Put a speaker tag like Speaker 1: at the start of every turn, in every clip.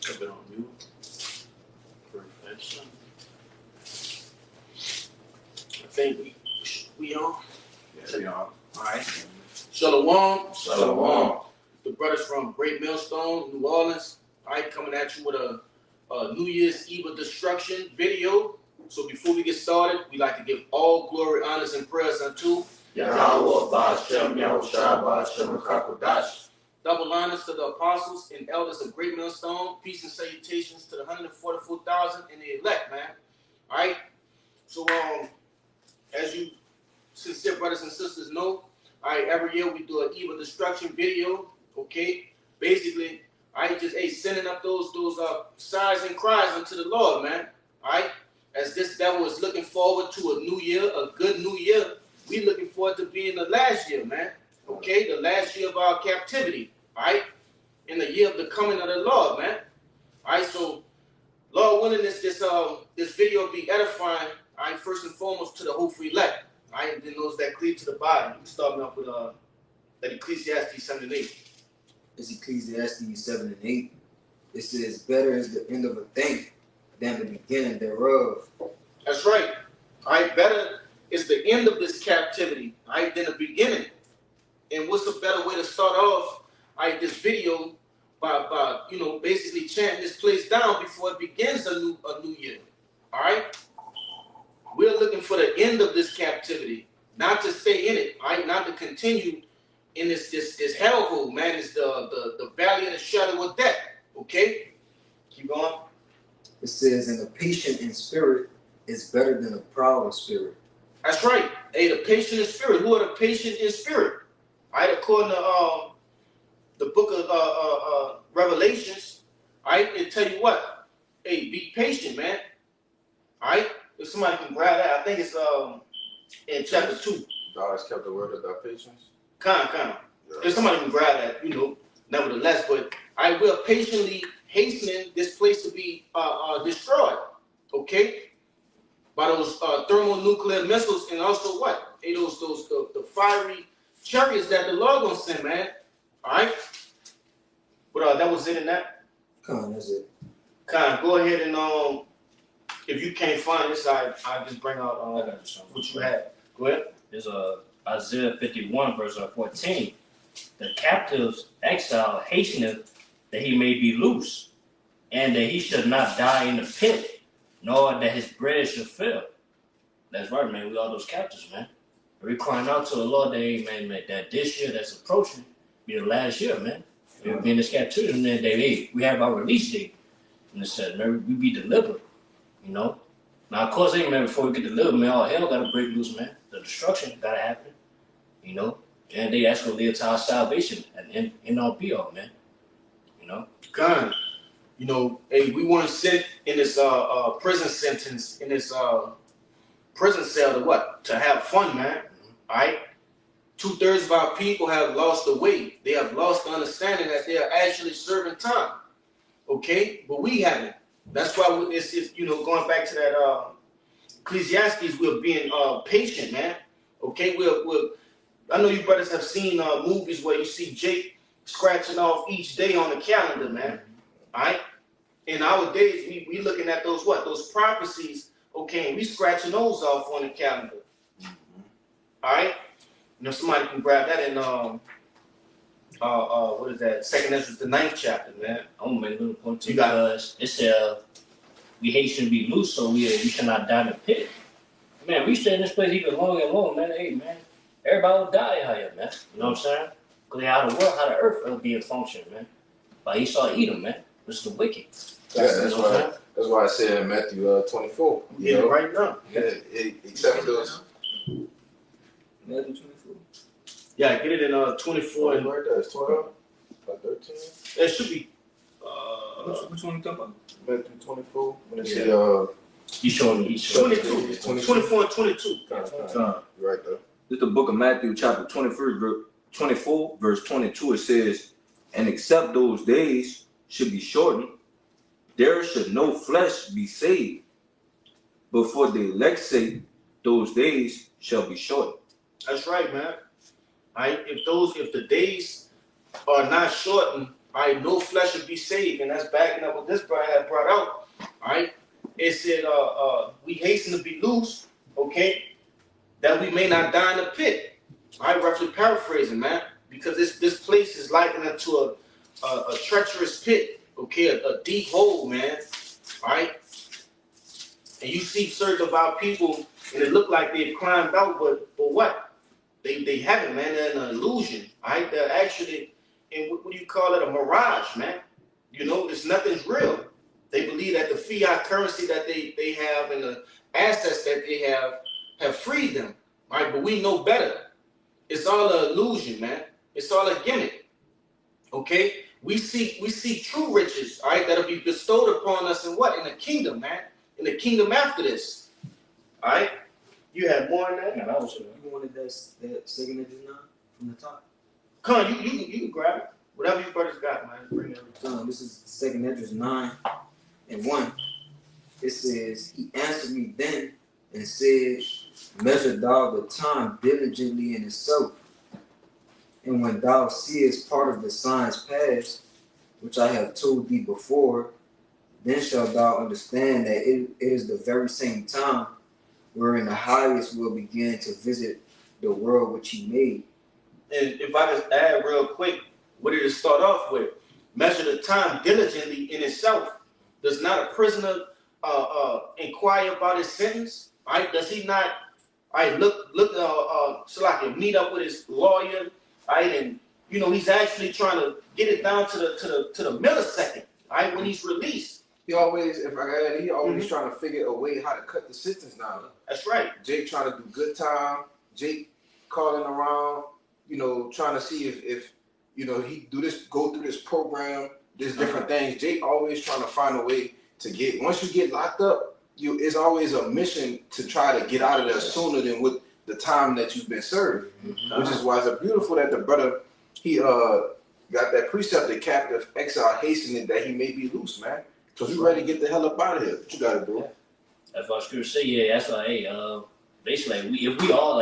Speaker 1: I've been on mute. Perfection. I think we on.
Speaker 2: Yeah, we on. All right.
Speaker 1: Shalom.
Speaker 2: Shalom.
Speaker 1: The brothers from Great Millstone, New Orleans. All right, coming at you with a New Year's Eve of destruction video. So before we get started, we like to give all glory, honors, and prayers unto
Speaker 2: Yahweh, Ba'ashem, Yahushua, Ba'ashem, Kakodash.
Speaker 1: double honors to the apostles and elders of Great Millstone. Peace and salutations to the 144,000 and the elect, man. All right. So as you sincere brothers and sisters know, all right, every year we do an Eve of destruction video. Okay. Basically, I just sending up those sighs and cries unto the Lord, man. All right. As this devil is looking forward to a new year, a good new year, we looking forward to being the last year, man. Okay, the last year of our captivity, all right? In the year of the coming of the Lord, man. All right, so Lord willing, this video be edifying, all right, first and foremost to the hopeful elect, all right, and then those that cleave to the body. We starting off with that Ecclesiastes 7 and 8.
Speaker 3: It's Ecclesiastes 7 and 8. It says, better is the end of a thing than the beginning thereof.
Speaker 1: That's right. All right, better is the end of this captivity, all right, than the beginning. And what's a better way to start off, all right, this video by basically chanting this place down before it begins a new year. All right? We're looking for the end of this captivity, not to stay in it, all right, not to continue in this hellhole, man. It's the valley of the shadow of death. Okay? Keep going.
Speaker 3: It says, and the patient in spirit is better than a proud spirit.
Speaker 1: That's right. Hey, the patient in spirit. Who are the patient in spirit? All right, according to the book of Revelations, all right, it tell you what. Hey, be patient, man. All right? If somebody can grab that, I think it's in chapter 2.
Speaker 2: God has kept the word of thy patience.
Speaker 1: Kind. Yeah. If somebody can grab that, nevertheless, but I will patiently hastening this place to be destroyed, okay? By those thermonuclear missiles, and also what? Hey, the fiery chariots that the Lord gonna send, man. All right. But that was it in that.
Speaker 3: That's it.
Speaker 1: Go ahead and if you can't find this, I just bring out what you had. Go ahead.
Speaker 4: There's Isaiah 51 verse 14. The captives exile hasteneth that he may be loose, and that he should not die in the pit, nor that his bread should fail. That's right, man. We all those captives, man. We're crying out to the Lord that, that this year that's approaching be the last year, man. We'll be in this captivity, and then we have our release date. And it said, man, we be delivered, Now, of course, man, before we get delivered, man, all hell got to break loose, man. The destruction got to happen, And that's going to lead to our salvation and end all be all, man.
Speaker 1: God, hey, we weren't sent in this prison sentence, in this prison cell to what? To have fun, man. All right? 2/3 of our people have lost the way. They have lost the understanding that they are actually serving time. Okay? But we haven't. That's why this is, going back to that Ecclesiastes, we're being patient, man. Okay? I know you brothers have seen movies where you see Jake scratching off each day on the calendar, man. All right? In our days, we looking at those prophecies, okay, and we scratching those off on the calendar. All right? Somebody can grab that in what is that? 2nd Ezra, the 9th chapter, man.
Speaker 4: I'm gonna make a little point too, because it said we hasten to be loose, so we cannot die in the pit. Man, we stay in this place even longer and longer, man. Hey, man, everybody will die out here, man. You know what I'm saying? Because how the world, how the earth will be in function, man. But Esau Edom, man. This is the wicked.
Speaker 2: That's why I said in Matthew 24.
Speaker 1: Yeah, right now.
Speaker 2: Yeah, except those.
Speaker 3: Matthew 24.
Speaker 1: Yeah, get it in 24 and
Speaker 2: right there. It's 12, 13.
Speaker 1: It should be.
Speaker 3: Which one you talking about?
Speaker 2: Matthew 24. When it say
Speaker 4: He's showing me.
Speaker 1: 22. 24 and 22.
Speaker 2: Right there.
Speaker 5: This is the book of Matthew, chapter 24, verse 22. It says, and except those days should be shortened, there should no flesh be saved. But for the elect's sake, those days shall be shortened.
Speaker 1: That's right, man. Right? If the days are not shortened, all right, no flesh will be saved. And that's backing up what this brother had brought out. All right. It said, we hasten to be loose, okay, that we may not die in the pit. All right, roughly paraphrasing, man. Because this place is likened unto a treacherous pit, okay, a deep hole, man. All right. And you see certain of our people, and it look like they've climbed out, but what? They haven't, man. They're an illusion. All right, they're actually in what do you call it? A mirage, man. You know, it's nothing's real. They believe that the fiat currency that they have and the assets that they have freed them. All right, but we know better. It's all an illusion, man. It's all a gimmick. Okay? We see true riches, all right, that'll be bestowed upon us in what? In the kingdom, man. In the kingdom after this. All right? You had more in that?
Speaker 4: Yeah, that was
Speaker 3: You wanted that second edges now from the top?
Speaker 1: Come on, you can grab it. Whatever your brothers got, man. Bring everything.
Speaker 3: This is second edges 9:1. It says, he answered me then and said, measure thou the time diligently in itself. And when thou seest part of the signs past, which I have told thee before, then shalt thou understand that it is the very same time wherein the highest will begin to visit the world which he made.
Speaker 1: And if I just add real quick, what did it start off with? Measure the time diligently in itself. Does not a prisoner inquire about his sentence? Right? Does he not? Right? So like meet up with his lawyer, right? And you know he's actually trying to get it down to the millisecond, right? When he's released.
Speaker 2: He always, if I add, he always trying to figure a way how to cut the sentence down.
Speaker 1: That's right.
Speaker 2: Jake trying to do good time. Jake calling around, you know, trying to see if you know he go through this program, this different things. Jake always trying to find a way to get. Once you get locked up, it's always a mission to try to get out of there sooner than with the time that you've been served. Which is why it's beautiful that the brother he got that precept that captive exile hastening that he may be loose, man. Cause we ready to get the hell up out of here. What you gotta do?
Speaker 4: That's what Scripture say. Yeah, that's like, hey, basically, if all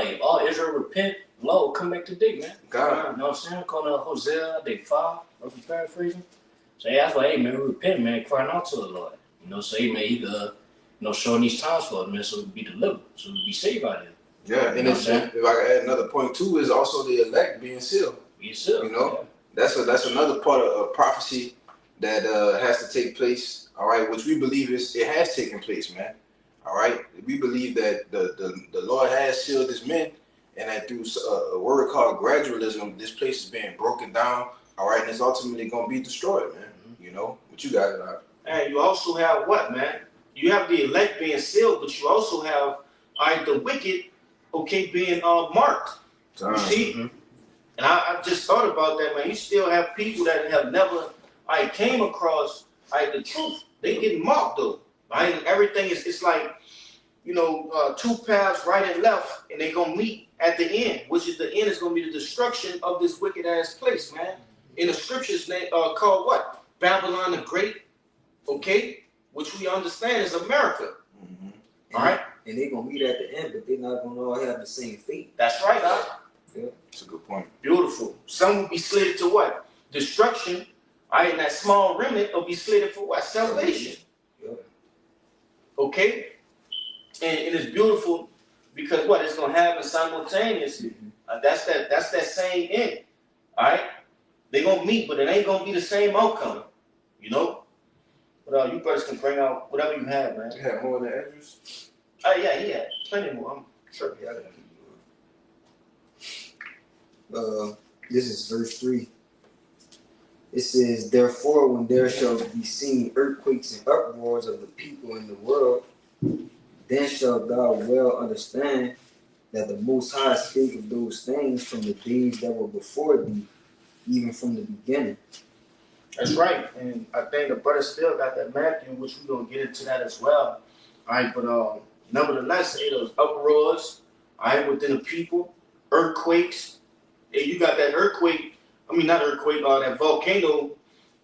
Speaker 4: Israel repent, the Lord will come back to dig, man.
Speaker 2: God.
Speaker 4: You know what I'm saying? Calling Hosea, they 5, roughly paraphrasing. So yeah, that's why, hey, man, we repent, man, crying out to the Lord. You know, so hey, man, he showing these times for us, man, so we be delivered, so we be saved out of here.
Speaker 2: Yeah, and if I can add another point too, is also the elect being sealed.
Speaker 4: Be sealed.
Speaker 2: You know, that's another part of prophecy that has to take place. All right, which we believe it has taken place, man. All right, we believe that the Lord has sealed his men, and that through a word called gradualism, this place is being broken down. All right, and it's ultimately gonna be destroyed, man. You know, but you got it out.
Speaker 1: And you also have what, man? You have the elect being sealed, but you also have the wicked, okay, being marked. You see? And I just thought about that, man. You still have people that have never came across the truth. They getting marked though. Right? And everything it's like, you know, two paths, right and left, and they're gonna meet at the end, which is the end is gonna be the destruction of this wicked ass place, man. In the scriptures called what? Babylon the Great, okay, which we understand is America. All right,
Speaker 3: And they're gonna meet at the end, but they're not gonna all have the same fate.
Speaker 1: that's right,
Speaker 3: Yeah.
Speaker 2: That's a good point.
Speaker 1: Beautiful. Some will be slated to what? Destruction. All right, and that small remnant will be slated for what? Salvation.
Speaker 3: Yeah.
Speaker 1: Okay, and it's beautiful because what it's gonna happen simultaneously. That's that same end. All right, they gonna meet, but it ain't gonna be the same outcome. You know. But you brothers can bring out whatever you have, man.
Speaker 2: You have more than Andrews?
Speaker 1: Yeah, he had plenty more. I'm sure.
Speaker 3: Yeah, I gotta keep going. This is verse 3. It says, therefore, when there shall be seen earthquakes and uproars of the people in the world, then shalt thou well understand that the Most High spake of those things from the days that were before thee, even from the beginning.
Speaker 1: That's right, and I think the brother still got that Matthew, which we're gonna get into that as well. All right, but nevertheless, those uproars, all right, within the people, earthquakes. Hey, you got that earthquake. I mean, not earthquake. That volcano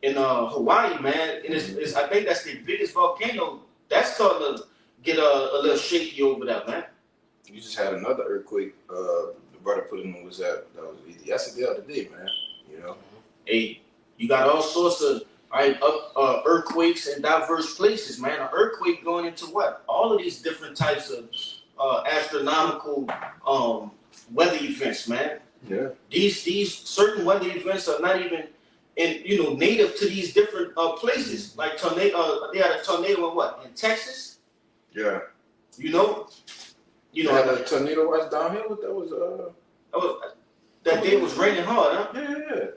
Speaker 1: in Hawaii, man. And it's I think that's the biggest volcano. That's starting to get a little shaky over there, man.
Speaker 2: You just had another earthquake. The brother put in was that was yesterday or the day, man. You know.
Speaker 1: Hey, You got all sorts of earthquakes in diverse places, man. An earthquake going into what? All of these different types of astronomical weather events, man.
Speaker 2: Yeah.
Speaker 1: These certain weather events are not even native to these different places. Like tornado, they had a tornado in what? In Texas.
Speaker 2: Yeah.
Speaker 1: You know.
Speaker 2: They had a tornado watch down here.
Speaker 1: That day was raining hard, huh?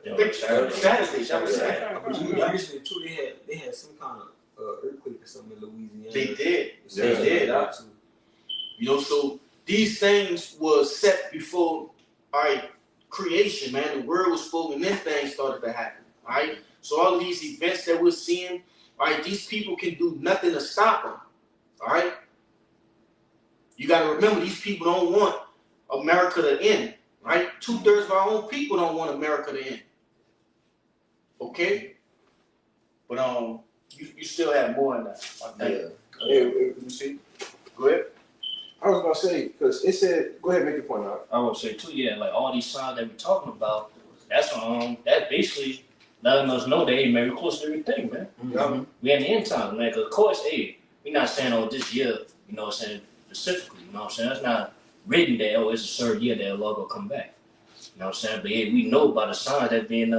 Speaker 2: Yeah.
Speaker 1: Saturday. That was
Speaker 3: Recently too, they had some kind of earthquake or something in Louisiana.
Speaker 1: They did.
Speaker 2: Yeah.
Speaker 1: They did. So these things were set before, all right, creation, man. The word was spoken, then things started to happen, all right? So all of these events that we're seeing, all right, these people can do nothing to stop them, all right? You got to remember, these people don't want America to end, right? 2/3 of our own people don't want America to end, okay? But you still have more in that, I think.
Speaker 2: Yeah. Hey, let me see.
Speaker 1: Go ahead.
Speaker 2: I was gonna say because it said. Go ahead, make your point out.
Speaker 4: I would say too, yeah, like all these signs that we're talking about, that's that basically letting us know that, hey, man, we're close to everything, man.
Speaker 2: Mm-hmm.
Speaker 4: We're in the end time, man. Cause of course, hey, we're not saying this year, you know what I'm saying, specifically, you know what I'm saying? That's not written that, it's a certain year that Lord will come back. You know what I'm saying? But yeah, we know about the signs that being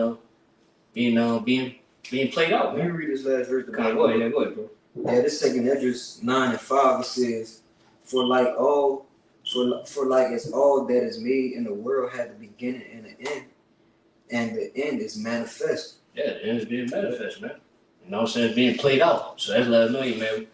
Speaker 4: played out,
Speaker 3: Let me
Speaker 4: man.
Speaker 3: read this last verse.
Speaker 4: Go ahead, bro.
Speaker 3: Yeah, this 2 Esdras 9:5, it says, For like as all that is made in the world had a beginning and an end, and the end is manifest.
Speaker 4: Yeah, the end is being manifest, man. You know what I'm saying? It's being played out. So that's let us know, man.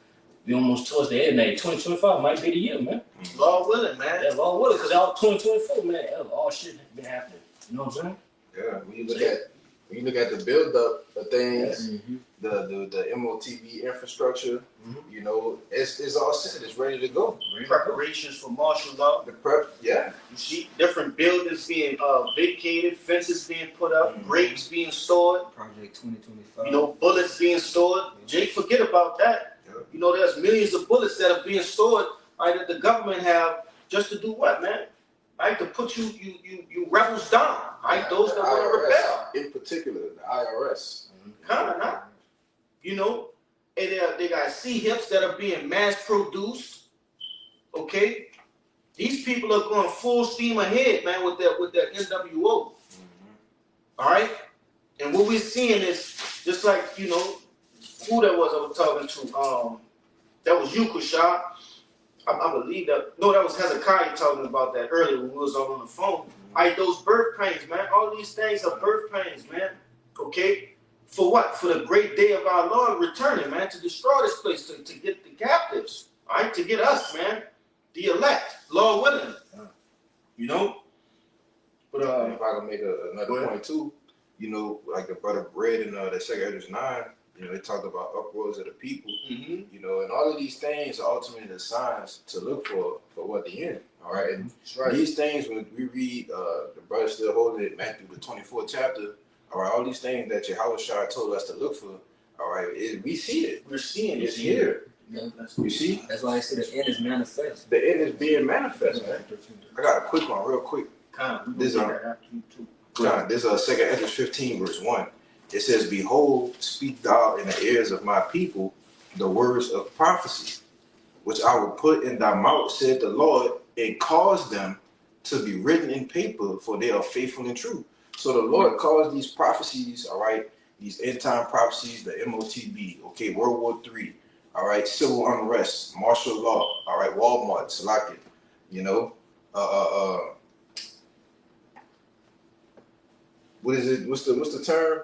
Speaker 4: We almost towards the end, man. 2025 might be the year, man.
Speaker 1: Lord willing, man.
Speaker 4: Yeah, Lord willing, because all 2024, man, all shit has been happening. You know what I'm saying?
Speaker 2: Yeah. When you look at the build up of things, the MOTB infrastructure, you know, it's all set. It's ready to go.
Speaker 1: Preparations for martial law.
Speaker 2: The prep, yeah.
Speaker 1: You see different buildings being vacated, fences being put up, grapes being stored,
Speaker 3: Project 2025.
Speaker 1: you know, bullets being stored. Jake, forget about that.
Speaker 2: Yeah.
Speaker 1: You know, there's millions of bullets that are being stored, right, that the government have just to do what, man? Right, to put you rebels down, right? Those that want to rebel.
Speaker 2: In particular, the IRS.
Speaker 1: Kind of not. You know, and they got C-hips that are being mass produced. Okay, these people are going full steam ahead, man, with their NWO. All right, and what we're seeing is just like, you know, who that was I was talking to. That was you, Kushar. I believe that. No, that was Hezekiah talking about that earlier when we was all on the phone. All right, those birth pains, man. All these things are birth pains, man. Okay. For what? For the great day of our Lord returning, man, to destroy this place, to get the captives, all right, to get us, man, the elect, Lord willing, you know. But
Speaker 2: if I can make another point too, you know, like the brother Bread and the 2 Esdras 9, you know, they talked about uproars of the people, you know, and all of these things are ultimately the signs to look for what the end, all right. And these things, when we read the brother still holding it, Matthew the 24th chapter. All right, all these things that Yahushua told us to look for, all right, we see it.
Speaker 1: we're seeing
Speaker 2: It's here.
Speaker 3: Yeah.
Speaker 2: You see?
Speaker 3: That's why I said the end is manifest.
Speaker 2: The end is being manifest, man. I got a quick one, real quick. This is 2 Esdras 15, verse 1. It says, Behold, speak thou in the ears of my people the words of prophecy, which I will put in thy mouth, said the Lord, and cause them to be written in paper, for they are faithful and true. So the Lord caused these prophecies, all right, these end time prophecies, the MOTB, okay, World War III, all right, civil unrest, martial law, all right, Walmart, Salakia, you know, what is it? What's the term?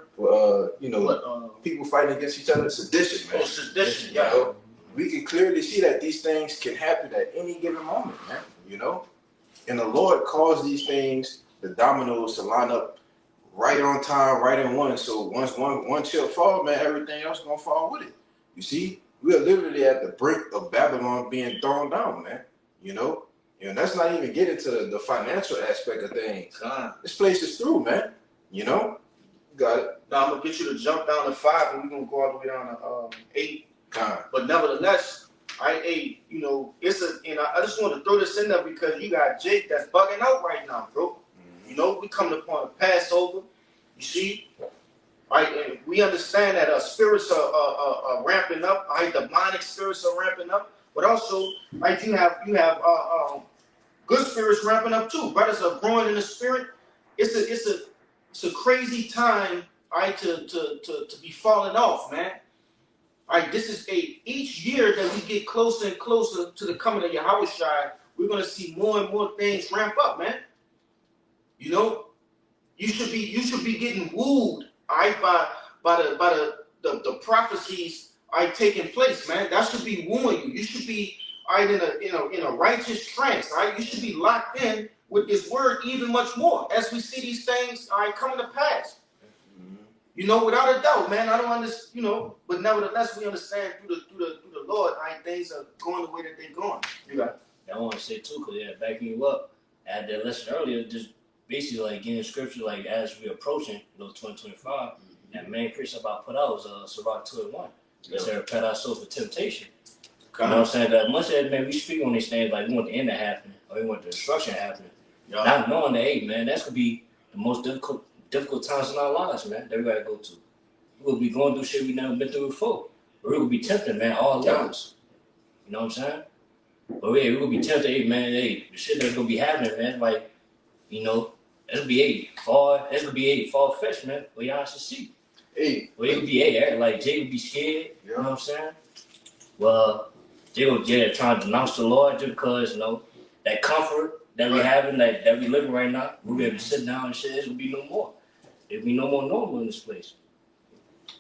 Speaker 2: You know, people fighting against each other, sedition, man.
Speaker 1: Oh, sedition,
Speaker 2: You know, we can clearly see that these things can happen at any given moment, man. You know, and the Lord caused these things, the dominoes, to line up right on time, right in one. So once one chip fall, man, everything else gonna fall with it. You see, we are literally at the brink of Babylon being thrown down, man. You know, and that's not even getting to the financial aspect of things. This place is through, man. You know, got it.
Speaker 1: Now I'm gonna get you to jump down to 5, and we're gonna go all the way down to 8.
Speaker 2: Time.
Speaker 1: But nevertheless, you know, and I just want to throw this in there because you got Jake that's bugging out right now, bro. You know, we coming upon a Passover. You see, Right, and we understand that spirits are ramping up. Right, demonic spirits are ramping up, but also, right, you have good spirits ramping up too. Brothers are growing in the spirit. It's a crazy time, right, to be falling off, man. All right, this is each year that we get closer and closer to the coming of Yahweh Shai, we're gonna see more and more things ramp up, man. You know, you should be getting wooed, all right, by the prophecies are taking place, man. That should be wooing you. You should be all right in a righteous trance, all right. You should be locked in with this word even much more as we see these things all right coming to pass. You know, without a doubt, man. I don't understand, you know, but nevertheless, we understand through the Lord, all right, things are going the way that they're going. You got.
Speaker 4: I want to say too, because backing you up, I had that lesson earlier, just basically like getting scripture, like as we're approaching, 2025, that main precept I put out was Sirach 2:1. It said, prepare ourselves for temptation. You know what I'm saying? That much as, man, we speak on these things like we want the end to happen, or we want the destruction happening. Not knowing that, hey, man, that's going to be the most difficult times in our lives, man, that we got to go to. We'll be going through shit we never been through before. But we're going to be tempted, man, all levels. You know what I'm saying? But yeah, we're going to be tempted, hey, man, hey, the shit that's going to be happening, man, like, you know, that's going to be far-fetched, man, for y'all to see.
Speaker 2: Hey.
Speaker 4: Well, it would be, like, Jay would be scared, you know what I'm saying? Well, they would trying to denounce the Lord just because, you know, that comfort that we having, that we living right now, we'll be able to sit down and shit, it will be no more. There'll be no more normal in this place.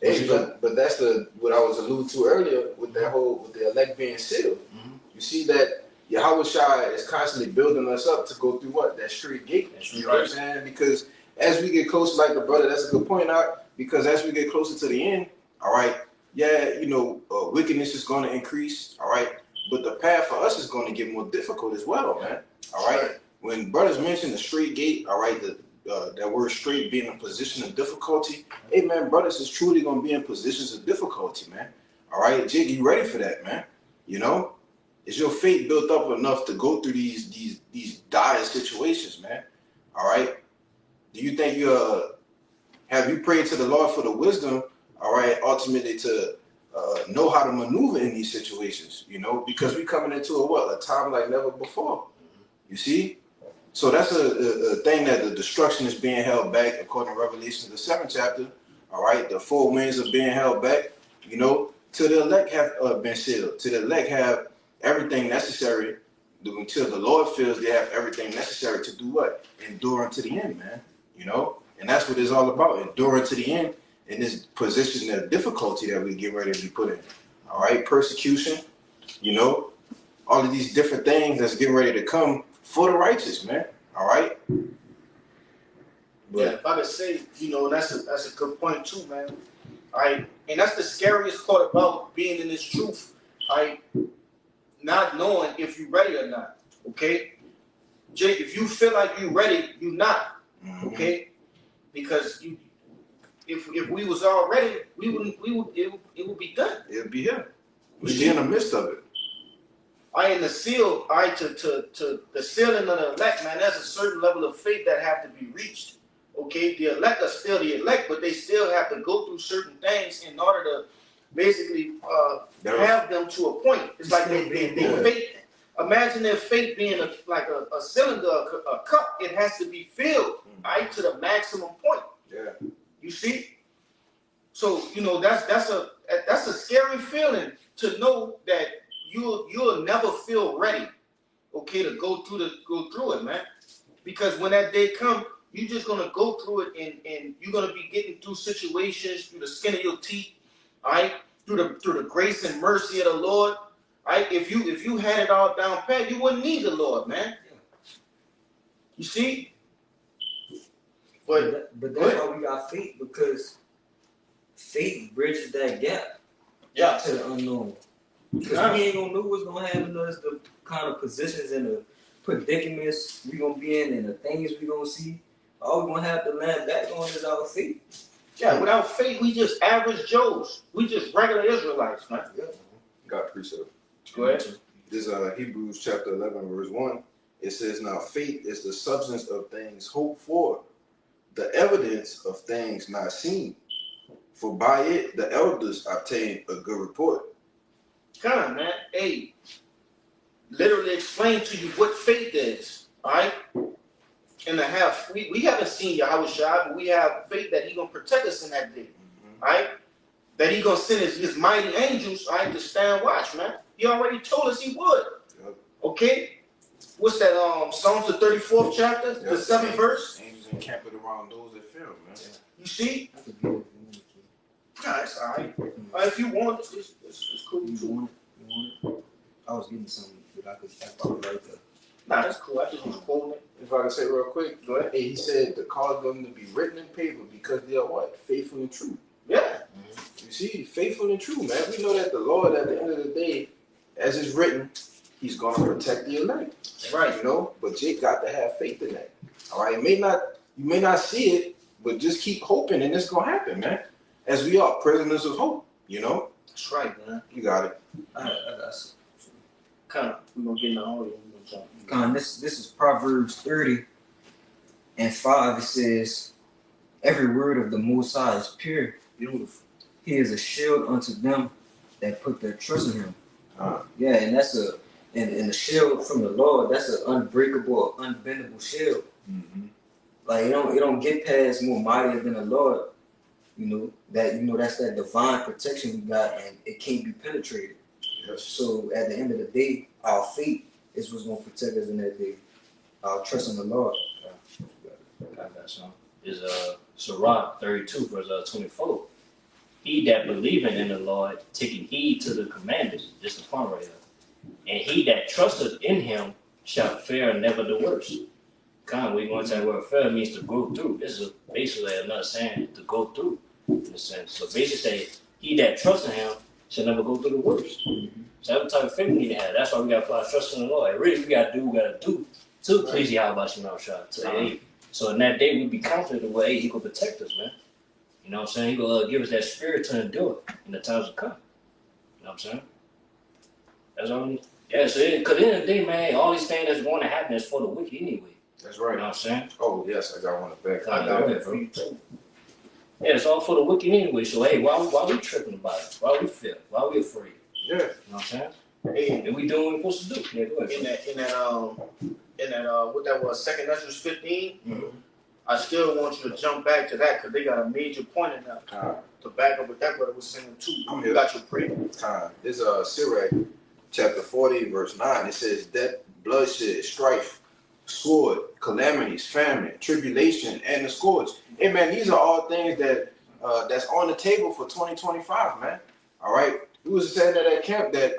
Speaker 2: Hey, but that's what I was alluding to earlier with the elect being sealed. Mm-hmm. You see that Yahweh Shai is constantly building us up to go through what? That straight gate. You know what I'm saying? Because as we get closer, like the brother, that's a good point out, because as we get closer to the end, all right, yeah, you know, wickedness is going to increase, all right, but the path for us is going to get more difficult as well, man. All right. When brothers mention the straight gate, all right, that word straight being in a position of difficulty, hey man, brothers is truly gonna be in positions of difficulty, man. All right, Jig, you ready for that, man? You know, is your faith built up enough to go through these dire situations, man? All right. Do you think have you prayed to the Lord for the wisdom, all right, ultimately to know how to maneuver in these situations, you know, because we coming into a time like never before. You see? So that's a thing that the destruction is being held back according to Revelation, the 7th chapter. All right, the four winds are being held back, you know, till the elect have been sealed, till the elect have everything necessary, until the Lord feels they have everything necessary to do what? Endure unto the end, man. You know, and that's what it's all about, endure to the end in this position of difficulty that we get ready to be put in. All right, persecution, you know, all of these different things that's getting ready to come for the righteous, man. All right.
Speaker 1: But yeah, if I could say, you know, that's a good point too, man. All right, and that's the scariest part about being in this truth. All right, not knowing if you're ready or not. Okay, Jake, if you feel like you're ready, you're not. Okay, because if we was all ready, it would be done.
Speaker 2: It would be here. We're still in the midst of it.
Speaker 1: In the seal, to the sealing of the elect, man, there's a certain level of faith that have to be reached. Okay, the elect are still the elect, but they still have to go through certain things in order to basically have them to a point. It's like they faith. Imagine their faith being like a cylinder, a cup. It has to be filled right to the maximum point.
Speaker 2: Yeah.
Speaker 1: You see. So you know that's a scary feeling to know that you'll never feel ready, okay, to go through it, man. Because when that day comes, you're just gonna go through it, and you're gonna be getting through situations through the skin of your teeth, all right, through the grace and mercy of the Lord. All right, if you had it all down pat, you wouldn't need the Lord, man. You see?
Speaker 3: But that's why we got faith, because faith bridges that gap to the unknown. Because we ain't gonna know what's gonna happen to us, the kind of positions and the predicaments we gonna be in and the things we gonna see. All we gonna have to land back on is our faith.
Speaker 1: Yeah, without faith, we just average Joes. We just regular Israelites, man.
Speaker 2: Yeah. Got precept.
Speaker 1: Go ahead.
Speaker 2: This Hebrews chapter 11, verse 1. It says, now faith is the substance of things hoped for, the evidence of things not seen. For by it the elders obtained a good report.
Speaker 1: Come, man. Hey, literally explain to you what faith is. All right. And to have, we haven't seen Yahweh Shai, but we have faith that He gonna protect us in that day. All right. That He gonna send his mighty angels, all right, to stand watch, man. He already told us He would.
Speaker 2: Yep.
Speaker 1: Okay. What's that? Psalms the 34th chapter,
Speaker 2: Yep.
Speaker 1: the 7th verse.
Speaker 2: Angels encamped around those that fear Him, man.
Speaker 1: You see?
Speaker 3: I could get it if you want to.
Speaker 1: Nah, it's all right. If you want it, it's cool
Speaker 3: You
Speaker 1: too.
Speaker 3: want it? You want it? I was getting something, but I could right there.
Speaker 1: Nah, that's cool. I just was quoting it.
Speaker 2: If I can say real quick,
Speaker 1: Go ahead.
Speaker 2: hey, He said to cause them to be written in paper because they are what? Faithful and true.
Speaker 1: Yeah.
Speaker 2: You see, faithful and true, man. We know that the Lord, at the end of the day, as it's written, He's gonna protect the elect.
Speaker 1: That's right.
Speaker 2: You know, but Jake got to have faith in that. All right, you may not see it, but just keep hoping, and it's gonna happen, man. As we are prisoners of hope. You know,
Speaker 1: That's right, man.
Speaker 2: you got it.
Speaker 3: I got some.
Speaker 1: Kind of. We're gonna get in the audio.
Speaker 3: This is Proverbs 30 and 5. It says, every word of the Most High is pure.
Speaker 1: Beautiful.
Speaker 3: He is a shield unto them that put their trust in Him.
Speaker 2: Uh,
Speaker 3: Yeah, and that's and the shield from the Lord, that's an unbreakable, unbendable shield.
Speaker 2: mm-hmm.
Speaker 3: Like it don't get past more mightier than the Lord. That's that divine protection we got, and it can't be penetrated.
Speaker 2: Yes.
Speaker 3: So at the end of the day, our faith is what's gonna protect us in that day. Our trust in the Lord.
Speaker 4: I got some. Is Sirach 32 verse 24. He that believeth in the Lord, taking heed to the commandments, just a point right here. And he that trusteth in Him shall fare never the worse. We going to say where fear means to go through. This is basically another saying to go through, in a sense. So basically say, he that trusts in Him shall never go through the worst. So every type of faith we need to have. That's why we got to apply trust in the Lord. Really, we got to do what we got to do to please Yahweh Shai. So in that day, we be confident the way He will protect us, man. You know what I'm saying? He will give us that spirit to endure in the times to come. You know what I'm saying? That's all we need. Yeah, so because at the end of the day, man, all these things that's going to happen is for the wicked anyway.
Speaker 2: That's
Speaker 4: You know
Speaker 2: right.
Speaker 4: what I'm saying?
Speaker 2: Oh yes, I got one back.
Speaker 1: I got it for you too.
Speaker 4: Yeah, it's all for the wicked anyway. So hey, why we tripping about it? Why we fear? Why we afraid?
Speaker 2: Yeah.
Speaker 4: You know what I'm saying?
Speaker 1: Hey,
Speaker 4: And we doing what we're supposed to do. Yeah, go ahead.
Speaker 1: in that what that was, 2 Ezra's 15.
Speaker 4: Mhm.
Speaker 1: I still want you to jump back to that because they got a major point in that to back up what that brother was saying too.
Speaker 2: I'm
Speaker 1: You
Speaker 2: here.
Speaker 1: got your prayer.
Speaker 2: Time. This Sirach chapter 40 verse 9. It says that bloodshed, strife, sword, calamities, famine, tribulation, and the scourge. Hey man, these are all things that that's on the table for 2025, man. All right. We was saying at camp that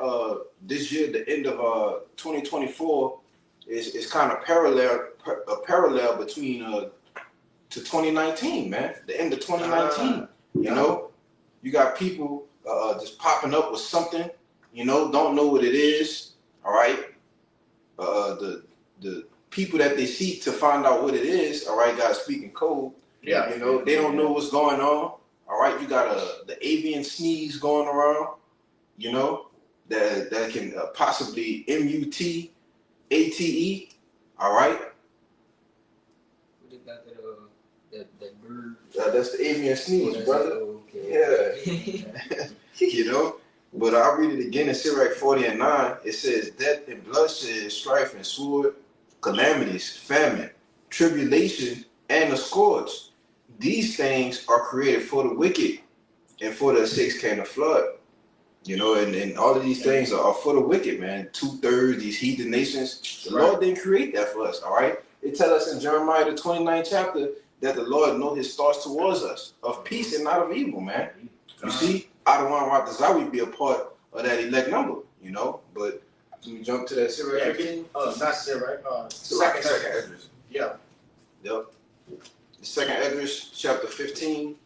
Speaker 2: this year, the end of 2024, is kind of parallel between to 2019, man. The end of 2019. You know, you got people just popping up with something, you know, don't know what it is. All right. The people that they seek to find out what it is, all right, got to speak in code.
Speaker 1: Yeah.
Speaker 2: You know, they don't know what's going on. All right, you got the avian sneeze going around, you know, that can possibly MUTATE. All right,
Speaker 3: What they got that bird?
Speaker 2: that's the avian sneeze, brother.
Speaker 3: Okay.
Speaker 2: Yeah. You know, but I'll read it again in Sirach 40 and 9. It says, death and bloodshed, strife and sword, calamities, famine, tribulation, and the scourge. These things are created for the wicked and for the six came the flood. You know, and all of these things are for the wicked, man. 2/3, these heathen nations. The Lord didn't create that for us, all right? It tells us in Jeremiah, the 29th chapter, that the Lord knows His thoughts towards us, of peace and not of evil, man. You see, I don't want to be a part of that elect number, you know. But can we jump to that Sirach 15?
Speaker 1: Not Sirach.
Speaker 2: Second
Speaker 1: Second.
Speaker 2: Esdras.
Speaker 1: Yeah.
Speaker 2: Yep. The second Esdras, chapter 15,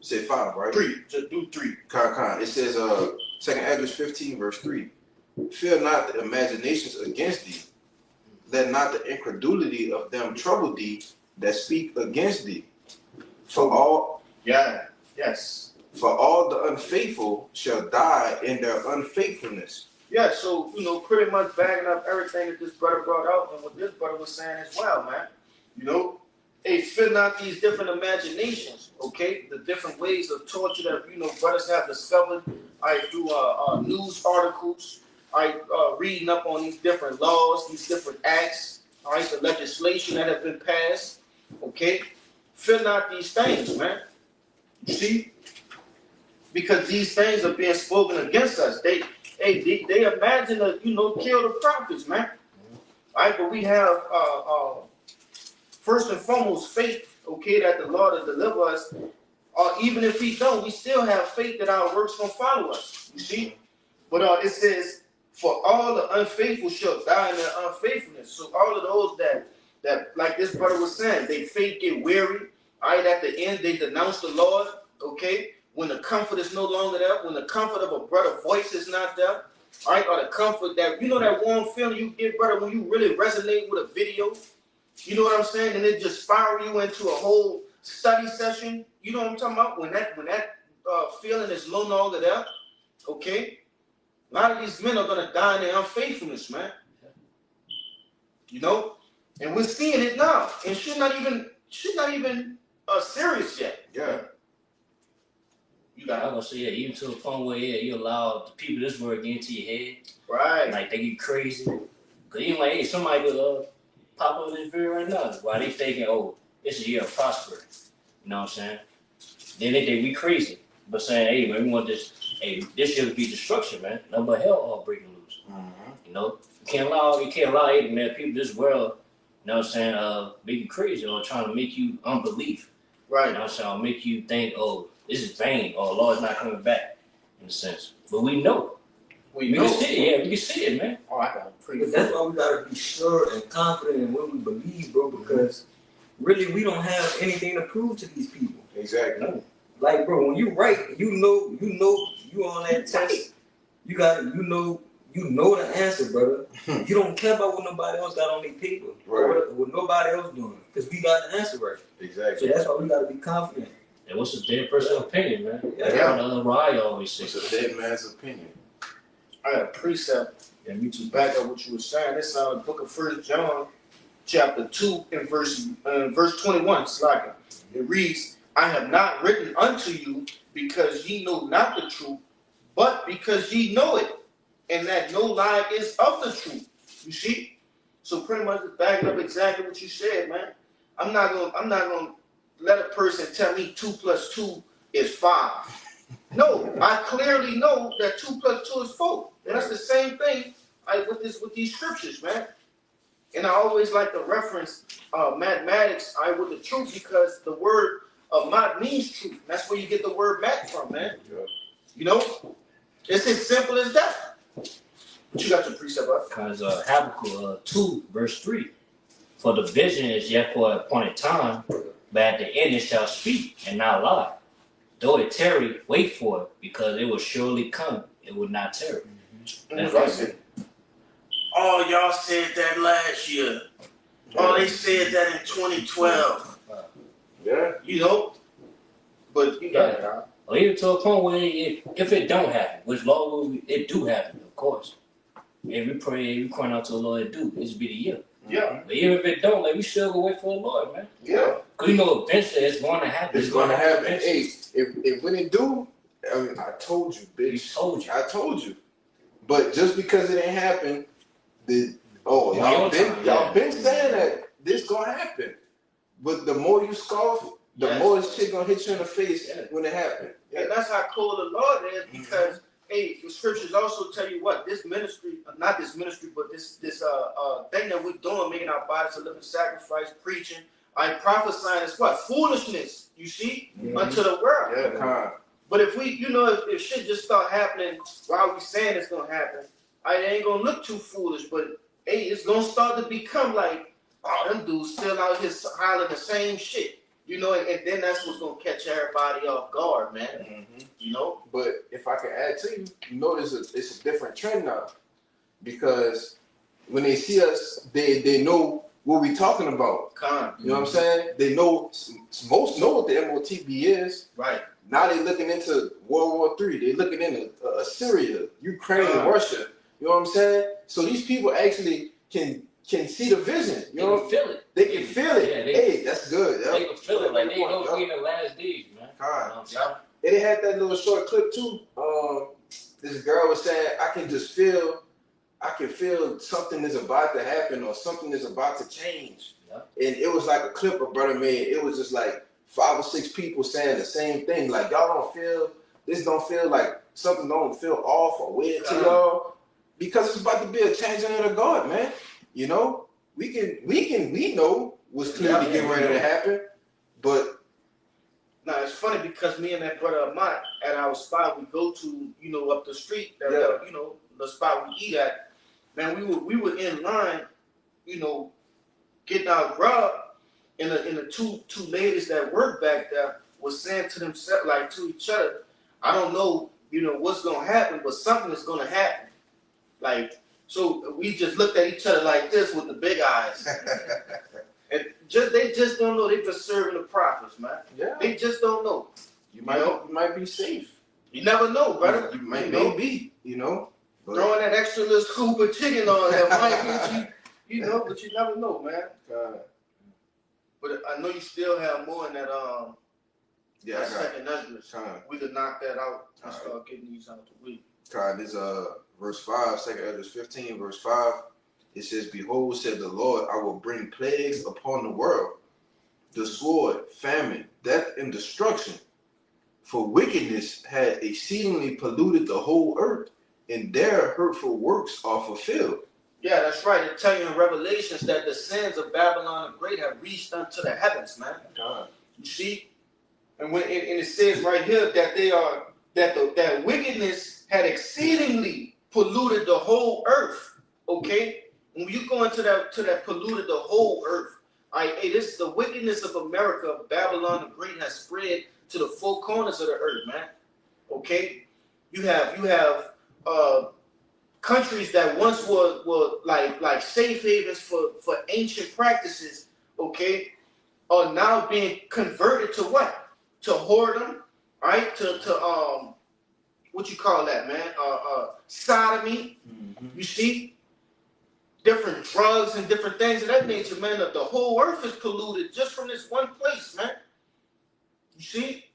Speaker 2: say 5, right?
Speaker 1: 3. Just do 3.
Speaker 2: It says, second Esdras 15, verse 3. Fear not the imaginations against thee. Let not the incredulity of them trouble thee that speak against thee. For all the unfaithful shall die in their unfaithfulness.
Speaker 1: Yeah, so, you know, pretty much bagging up everything that this brother brought out and what this brother was saying as well, man. You know, hey, fear not these different imaginations, okay? The different ways of torture that, brothers have discovered, through news articles, reading up on these different laws, these different acts, all right, the legislation that have been passed, okay? Fear not these things, man. You see? Because these things are being spoken against us. They imagine that, kill the prophets, man. All right, but we have first and foremost faith, okay, that the Lord will deliver us. Even if He don't, we still have faith that our works gonna follow us. You see, but it says, "For all the unfaithful shall die in their unfaithfulness." So all of those that like this brother was saying, they faith get weary. All right, at the end they denounce the Lord. Okay, when the comfort is no longer there, when the comfort of a brother's voice is not there. All right, or the comfort that that warm feeling you get, brother, when you really resonate with a video. You know what I'm saying? And it just spiral you into a whole study session. You know what I'm talking about? When that feeling is no longer there, okay? A lot of these men are gonna die in their unfaithfulness, man. And we're seeing it now, and should not even serious yet.
Speaker 2: Yeah.
Speaker 4: I'm gonna say, yeah, even to the point where you allow the people of this world get into your head,
Speaker 1: Right?
Speaker 4: like they get crazy. Cause even like, hey, somebody could pop up this video right now. Why they thinking, oh, it's a year of prosperity. You know what I'm saying? Then they think we crazy. But saying, hey, man, we want this, this year to be destruction, man. Nothing but hell all breaking loose.
Speaker 2: Mm-hmm.
Speaker 4: You can't allow it, man, people of this world, you know what I'm saying, make you crazy or trying to make you unbelief.
Speaker 1: Right.
Speaker 4: You know what I'm saying? Or make you think, oh, this is vain, or the Lord's not coming back, in a sense. But we know. We can see it, yeah, we can see it, man.
Speaker 1: Oh, I got a pretty.
Speaker 3: But that's why we gotta be sure and confident in what we believe, bro, because really we don't have anything to prove to these people.
Speaker 2: Exactly.
Speaker 4: No.
Speaker 3: Like, bro, when you write, you on that test, you know the answer, brother. You don't care about what nobody else got on their paper,
Speaker 2: Right.
Speaker 3: or what nobody else doing, because we got the answer right.
Speaker 2: Exactly.
Speaker 3: So that's why we gotta be confident.
Speaker 4: And what's a dead person's opinion, man?
Speaker 3: Yeah.
Speaker 4: That's what Ryan always says.
Speaker 2: It's a dead man's opinion.
Speaker 1: I got a precept. And me to back up what you were saying. This the book of 1 John, chapter 2, and verse 21. It's like it reads, "I have not written unto you because ye know not the truth, but because ye know it, and that no lie is of the truth." You see? So pretty much it's backing up exactly what you said, man. I'm not gonna let a person tell me 2 + 2 is 5. No, I clearly know that 2 + 2 is 4. And that's the same thing with these scriptures, man. And I always like to reference mathematics with the truth, because the word math means truth. That's where you get the word math from, man.
Speaker 2: Yeah.
Speaker 1: It's as simple as that. But you got your precept up.
Speaker 4: Because Habakkuk 2, verse 3. For the vision is yet for a appointed time, but at the end it shall speak and not lie. Though it tarry, wait for it, because it will surely come. It will not tarry. That's right.
Speaker 1: Oh, y'all said that last year. Oh, they said that in 2012.
Speaker 2: Yeah.
Speaker 1: But you got it, huh?
Speaker 4: Or even to a point where if it don't happen, which Lord will, it do happen, of course. And we pray, we crying out to the Lord, it do. This be the year.
Speaker 1: Yeah.
Speaker 4: But even if it don't, we still go wait for the Lord, man.
Speaker 1: Yeah.
Speaker 4: Because eventually it's going to happen.
Speaker 2: It's going to happen. Hey, if when it do, I told you, bitch. I told you. But just because it ain't happened, y'all been saying that this gonna happen. But the more you scoff, the more shit gonna hit you in the face when it happens.
Speaker 1: Yeah. And that's how cool the Lord is, because the scriptures also tell you what this ministry, not this ministry, but this thing that we're doing, making our bodies a living sacrifice, preaching, prophesying is what? Foolishness, you see, unto the world.
Speaker 2: Yeah,
Speaker 1: but if we, if shit just start happening while we saying it's gonna happen, it ain't gonna look too foolish, but hey, it's gonna start to become like, oh, them dudes still out here hollering the same shit. And then that's what's gonna catch everybody off guard, man.
Speaker 2: But if I can add to you, it's a different trend now, because when they see us, they know what we talking about. You know what I'm saying? They know, most know what the MOTB is.
Speaker 1: Right.
Speaker 2: Now they looking into World War III. They looking into Syria, Ukraine, Russia. You know what I'm saying? So these people actually can can see the vision. You
Speaker 4: They
Speaker 2: know,
Speaker 4: can feel it.
Speaker 2: they can feel it.
Speaker 4: Yeah,
Speaker 2: hey, that's good.
Speaker 4: They can feel it. Like they know we in the last days, man.
Speaker 2: God.
Speaker 4: You know what I'm saying?
Speaker 2: And it had that little short clip too. This girl was saying, I can feel something is about to happen or something is about to change.
Speaker 4: Yeah.
Speaker 2: And it was like a clip a brother made. It was just like 5 or 6 people saying the same thing. Like, y'all don't feel like something don't feel off or weird to y'all, because it's about to be a changing of the guard, man. You know, we know what's clearly getting ready to happen, but.
Speaker 1: Now it's funny because me and that brother Ahmad at our spot we go to, you know, up the street, you know, the spot we eat at, man, we were in line, you know, getting our grub, and the two ladies that work back there was saying to themselves, like to each other, I don't know, you know, what's gonna happen, but something is gonna happen. Like, so we just looked at each other like this with the big eyes. And they just don't know. They just serving the prophets, man.
Speaker 2: Yeah.
Speaker 1: They just don't know.
Speaker 2: You might be safe.
Speaker 1: You never know, brother.
Speaker 2: You might be, you know. But
Speaker 1: throwing that extra little scoop of chicken on there might get you, you know, but you never know, man. But I know you still have more in that
Speaker 2: yeah,
Speaker 1: that second Ezra's. We could knock that out and
Speaker 2: All
Speaker 1: start getting these out the week.
Speaker 2: This verse 5, 2 Ezra 15, verse 5. It says, behold, said the Lord, I will bring plagues upon the world, the sword, famine, death, and destruction. For wickedness had exceedingly polluted the whole earth, and their hurtful works are fulfilled.
Speaker 1: Yeah, that's right. It tells you in Revelations that the sins of Babylon the Great have reached unto the heavens, man. You see? And when it says right here that that wickedness had exceedingly polluted the whole earth. Okay? When you go into that polluted the whole earth, all right, hey, this is the wickedness of America, Babylon the Great has spread to the four corners of the earth, man. Okay, you have countries that once were like safe havens for ancient practices, okay, are now being converted to what? To whoredom, right? To what you call that, man? Sodomy. Mm-hmm. You see? Different drugs and different things of that nature, man. The whole earth is polluted just from this one place, man. You see?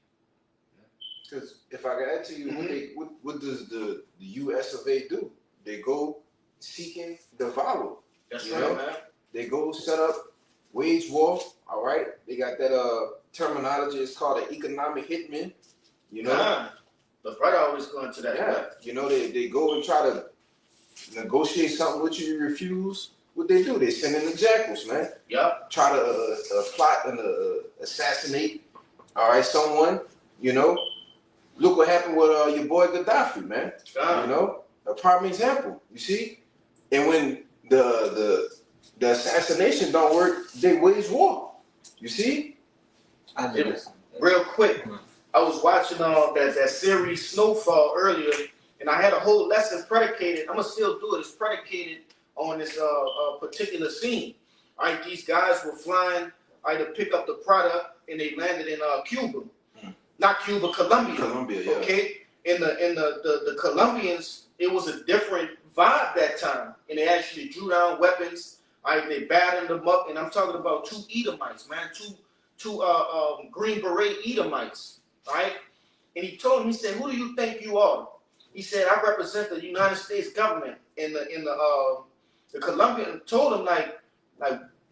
Speaker 2: Because if I can add to you, what does the U.S. of A do? They go seeking devour.
Speaker 1: That's right, man.
Speaker 2: They go set up, wage war. All right, they got that terminology. It's called an economic hitman. You know,
Speaker 1: the brother always going to that.
Speaker 2: Yeah,
Speaker 1: man.
Speaker 2: you know they go and try to negotiate something with you, you refuse. What they do? They send in the jackals, man.
Speaker 1: Yep.
Speaker 2: Try to plot and assassinate. All right, someone. You know, look what happened with your boy Gaddafi, man. You know, a prime example. You see, and when the assassination don't work, they wage war. You see.
Speaker 1: Real quick, I was watching that series Snowfall earlier. And I had a whole lesson predicated. I'm gonna still do it. It's predicated on this particular scene. All right, these guys were flying to pick up the product, and they landed in Cuba, not Cuba, Colombia.
Speaker 2: Colombia, yeah.
Speaker 1: Okay, in the Colombians, it was a different vibe that time, and they actually drew down weapons. All right, they battered them up, and I'm talking about 2 Edomites, man, two Green Beret Edomites. All right, and he told him, he said, "Who do you think you are?" He said, I represent the United States government. And the Colombian told him, like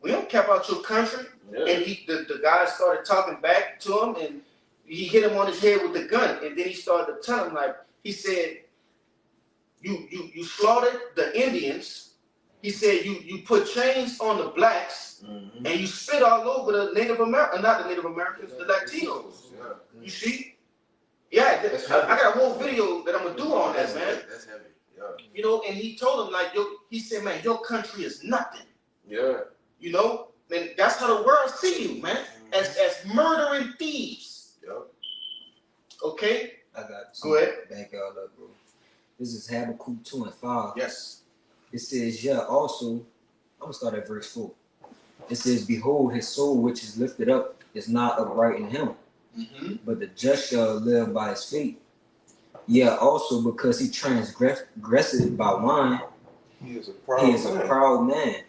Speaker 1: we don't care about your country. Yeah. And the guy started talking back to him, and he hit him on his head with the gun. And then he started to tell him, he said, you slaughtered the Indians. He said, you put chains on the blacks, and you spit all over the Native Americans, not the Native Americans, the Latinos. Yeah. You see? Yeah, I got a whole video that I'm gonna do on that, man.
Speaker 2: That's heavy. Yeah.
Speaker 1: You know, and he told him he said, man, your country is nothing.
Speaker 2: Yeah.
Speaker 1: You know, and that's how the world see you, man, as murdering thieves.
Speaker 2: Yep.
Speaker 1: Okay.
Speaker 3: I got
Speaker 1: Go ahead.
Speaker 3: Back y'all up, bro. This is Habakkuk 2 and 5.
Speaker 1: Yes.
Speaker 3: It says, also, I'm gonna start at verse 4. It says, behold, his soul which is lifted up is not upright in him. But the just shall live by his faith. Also because he transgressed by wine,
Speaker 2: he is a proud man.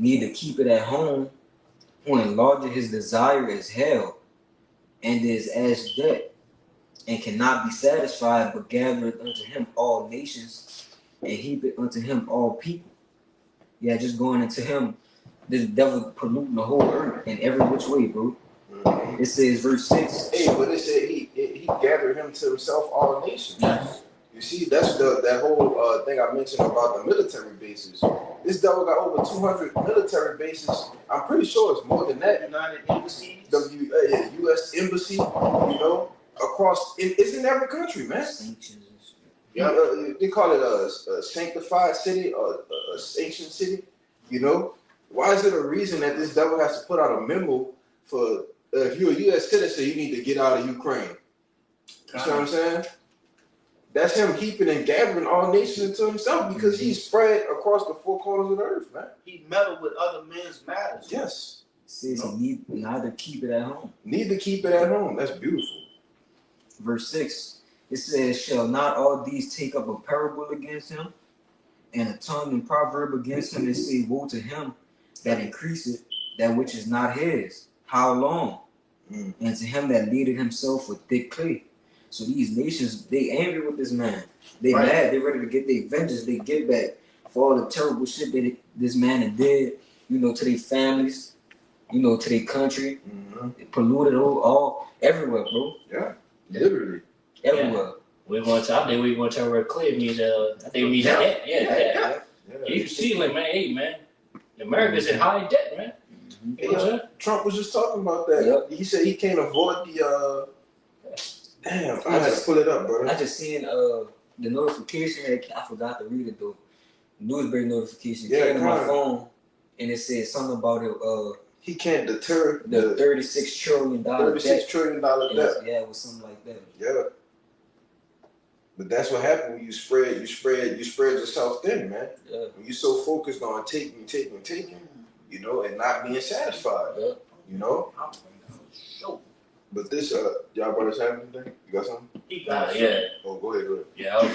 Speaker 3: neither keep it at home, who enlargeth his desire as hell, and is as debt, and cannot be satisfied, but gathereth unto him all nations, and heapeth unto him all people. Yeah, just going into him, this devil polluting the whole earth in every which way, bro. It says, verse 6.
Speaker 2: Hey, but it said he gathered him to himself all nations.
Speaker 3: Yes.
Speaker 2: You see, that's that whole thing I mentioned about the military bases. This devil got over 200 military bases. I'm pretty sure it's more than that.
Speaker 1: United Embassies.
Speaker 2: U.S. Embassy, across, it's in every country, man.
Speaker 1: Yeah.
Speaker 2: They call it a sanctified city or a sanctioned city, Why is it a reason that this devil has to put out a memo for if you're a U.S. citizen, you need to get out of Ukraine? You see what I'm saying? That's him keeping and gathering all nations into himself because he's spread across the four corners of the earth, man.
Speaker 1: He meddled with other men's matters.
Speaker 2: Yes.
Speaker 3: It says he need neither keep it at home.
Speaker 2: Need to keep it at home. That's beautiful.
Speaker 3: Verse 6. It says, shall not all these take up a parable against him, and a tongue and proverb against him, and say, woe to him that increaseth that which is not his? How long? And to him that leadeth himself with thick clay. So these nations, they angry with this man. They mad. They ready to get their vengeance. They get back for all the terrible shit that this man had did, to their families, to their country. It polluted all everywhere, bro.
Speaker 2: Yeah, literally.
Speaker 3: Everywhere.
Speaker 4: Yeah. We're going to, I think we're going to tell where clear means, I think it means debt. Yeah. You see, like, man, hey, man, America's in high debt, man.
Speaker 2: Hey, Trump was just talking about that.
Speaker 3: Yep.
Speaker 2: He said he can't avoid the, damn, I had to pull it up, bro.
Speaker 3: I just seen the notification. I forgot to read it, though. Newsberry notification came to my phone, and it said something about it.
Speaker 2: He can't deter
Speaker 3: the $36 trillion
Speaker 2: $36 trillion debt.
Speaker 3: Yeah, it was something like that.
Speaker 2: Yeah. But that's what happened when you spread yourself thin, man.
Speaker 3: Yeah.
Speaker 2: When you're so focused on taking, and not being satisfied.
Speaker 3: Yeah.
Speaker 2: But this, y'all brothers have anything? You got something?
Speaker 1: He got it.
Speaker 4: Yeah.
Speaker 2: Oh, go ahead.
Speaker 4: Yeah, I was